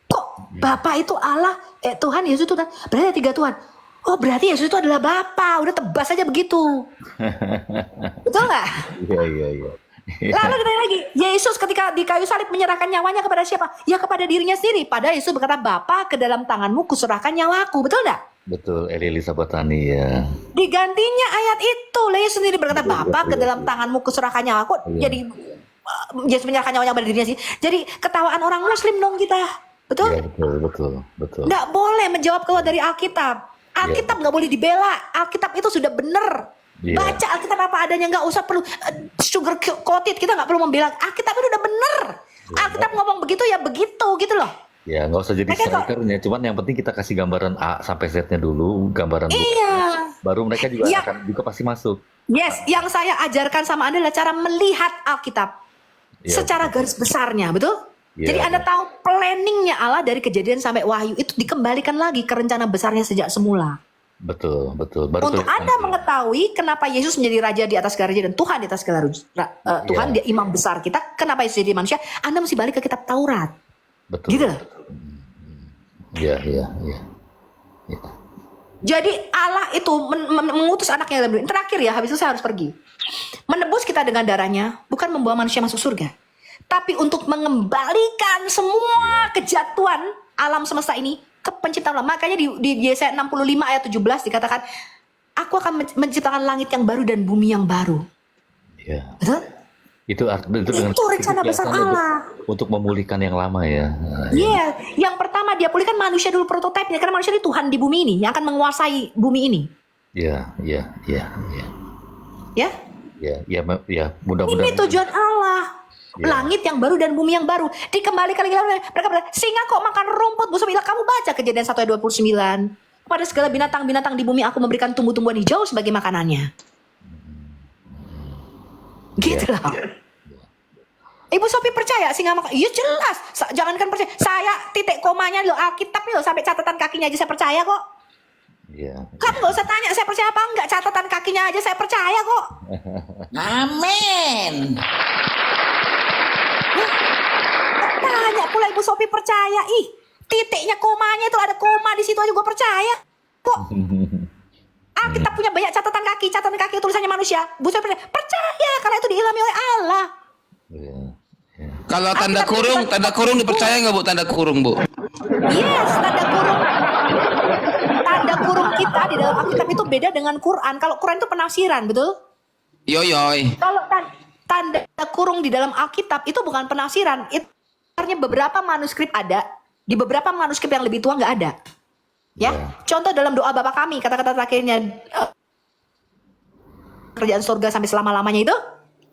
Kok Bapak itu Allah? Tuhan, Yesus itu Tuhan. Berarti ada 3 Tuhan. Oh, berarti Yesus itu adalah Bapa. Udah tebas aja begitu. Betul nggak? Iya. Lalu ditanya lagi, Yesus ketika di kayu salib menyerahkan nyawanya kepada siapa? Ya kepada dirinya sendiri. Padahal Yesus berkata, Bapa, ke dalam tanganmu kuserahkan nyawaku. Betul nggak? Betul, Eli Sabatani ya. Digantinya ayat itu. Lah Yesus sendiri berkata, Betul, Bapa betul, ke dalam betul. tanganmu kuserahkan nyawaku. Iya. Jadi Yesus menyerahkan nyawanya pada dirinya sih. Jadi ketawaan orang Muslim dong kita. Betul? Iya, betul. Nggak boleh menjawab keluar dari Alkitab. Alkitab nggak boleh dibela. Alkitab itu sudah benar. Iya. Baca Alkitab apa adanya, nggak usah perlu sugar coated. Kita nggak perlu membela. Alkitab itu udah benar. Alkitab ngomong begitu ya begitu gitu loh. Ya, nggak usah jadi Mereka kok- strikernya. Cuman yang penting kita kasih gambaran A sampai Z-nya dulu, gambaran dulu. Iya. Baru mereka juga Iya. akan juga pasti masuk. Yes, yang saya ajarkan sama Anda adalah cara melihat Alkitab Iya. secara garis besarnya, betul? Iya. Jadi Anda tahu planningnya Allah dari Kejadian sampai Wahyu itu dikembalikan lagi ke rencana besarnya sejak semula. Betul. Baru Untuk kelihatan. Anda mengetahui kenapa Yesus menjadi raja di atas segala raja dan Tuhan di atas segala Tuhan, Iya. dia imam besar kita, kenapa Yesus jadi manusia? Anda mesti balik ke kitab Taurat. Betul. Gitu loh. Iya. Jadi Allah itu mengutus anaknya dalam dunia. Terakhir ya, habis itu saya harus pergi. Menebus kita dengan darahnya, bukan membawa manusia masuk surga. Tapi untuk mengembalikan semua kejatuhan alam semesta ini ke penciptaan Allah. Makanya di Yesaya 65 ayat 17 dikatakan, aku akan menciptakan langit yang baru dan bumi yang baru. Iya. Betul? Itu dengan Itu rencana besar kebiasaan Allah. untuk memulihkan yang lama ya. Nah, Iya, yang pertama dia pulihkan manusia dulu prototipenya. Karena manusia ini Tuhan di bumi ini, yang akan menguasai bumi ini. Iya. Ya? Ya, mudah-mudahan. Ini tujuan Allah. Ya. Langit yang baru dan bumi yang baru. Dikembalikan lagi. Mereka berkata, singa kok makan rumput busuk. Bila kamu baca Kejadian 1 ayat 29. Pada segala binatang-binatang di bumi aku memberikan tumbuh-tumbuhan hijau sebagai makanannya. Gitu lah. Ibu Sophie percaya singa makan? Iya jelas. Jangankan percaya. Saya titik komanya loh Alkitab loh. Sampai catatan kakinya aja saya percaya kok. Iya. Kamu gak usah tanya saya percaya apa enggak. Catatan kakinya aja saya percaya kok. Amin. Tanya pula Ibu Sophie percaya. Ih, titiknya komanya itu ada koma di situ aja gue percaya. Kok? Alkitab punya banyak catatan kaki tulisannya manusia. Bu Sophie percaya karena itu diilhami oleh Allah. Iya. Kalau tanda kurung dipercaya nggak Bu? Tanda kurung Bu? Yes, tanda kurung. Tanda kurung kita di dalam Alkitab itu beda dengan Quran. Kalau Quran itu penafsiran, betul? Yoyoy. Kalau tanda kurung di dalam Alkitab itu bukan penafsiran. Itu artinya beberapa manuskrip ada, di beberapa manuskrip yang lebih tua nggak ada. Ya, contoh dalam doa Bapa kami, kata-kata terakhirnya kerajaan surga sampai selama-lamanya itu,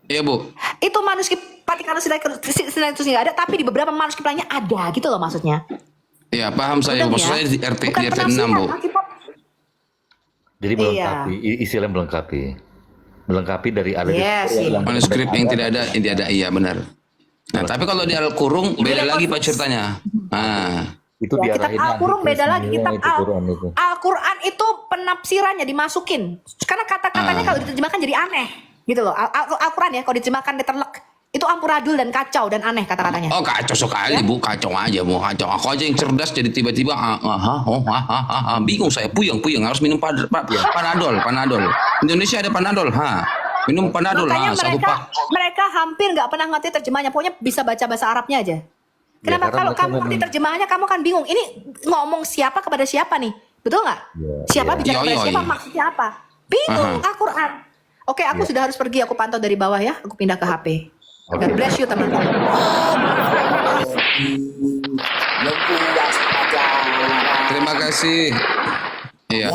Iya Bu. itu manuskrip Vatikanus itu nggak ada, tapi di beberapa manuskrip lainnya ada, gitu loh maksudnya. Iya paham saya. Betul Maksud ya? saya di RT Bukan 6 penafsiran, Bu. Alkitab. Jadi melengkapi, istilahnya melengkapi dari ada Yes, iya. Manuskrip yang tidak ada iya benar. Nah tapi kalau di Al-Kurung beda lagi Pak ceritanya. Nah. itu Ya, kitab diarahin Al-Qur'an beda lagi. Kitab itu Quran itu. Al-Qur'an itu penafsirannya dimasukin. Karena kata-katanya kalau diterjemahkan jadi aneh. Gitu loh. Al-Qur'an ya kalau diterjemahkan diterlek. Itu amburadul dan kacau dan aneh kata-katanya. Oh kacau sekali Bu, kacau aja Bu, kacau. Aku aja yang cerdas jadi tiba-tiba bingung saya, puyeng harus minum panadol. Indonesia ada panadol, minum panadol, Makanya satu pak. mereka hampir nggak pernah ngerti terjemahnya. Pokoknya bisa baca bahasa Arabnya aja. Kenapa? karena Kalau mereka kamu ngerti memang- terjemahannya, kamu kan bingung. Ini ngomong siapa kepada siapa nih? Betul nggak? Siapa bicara kepada siapa? Maksudnya apa? Bingung Al-Quran. Oke, aku sudah harus pergi. Aku pantau dari bawah ya. Aku pindah ke HP. God bless you teman-teman. Belum puas aja. Terima kasih. Iya.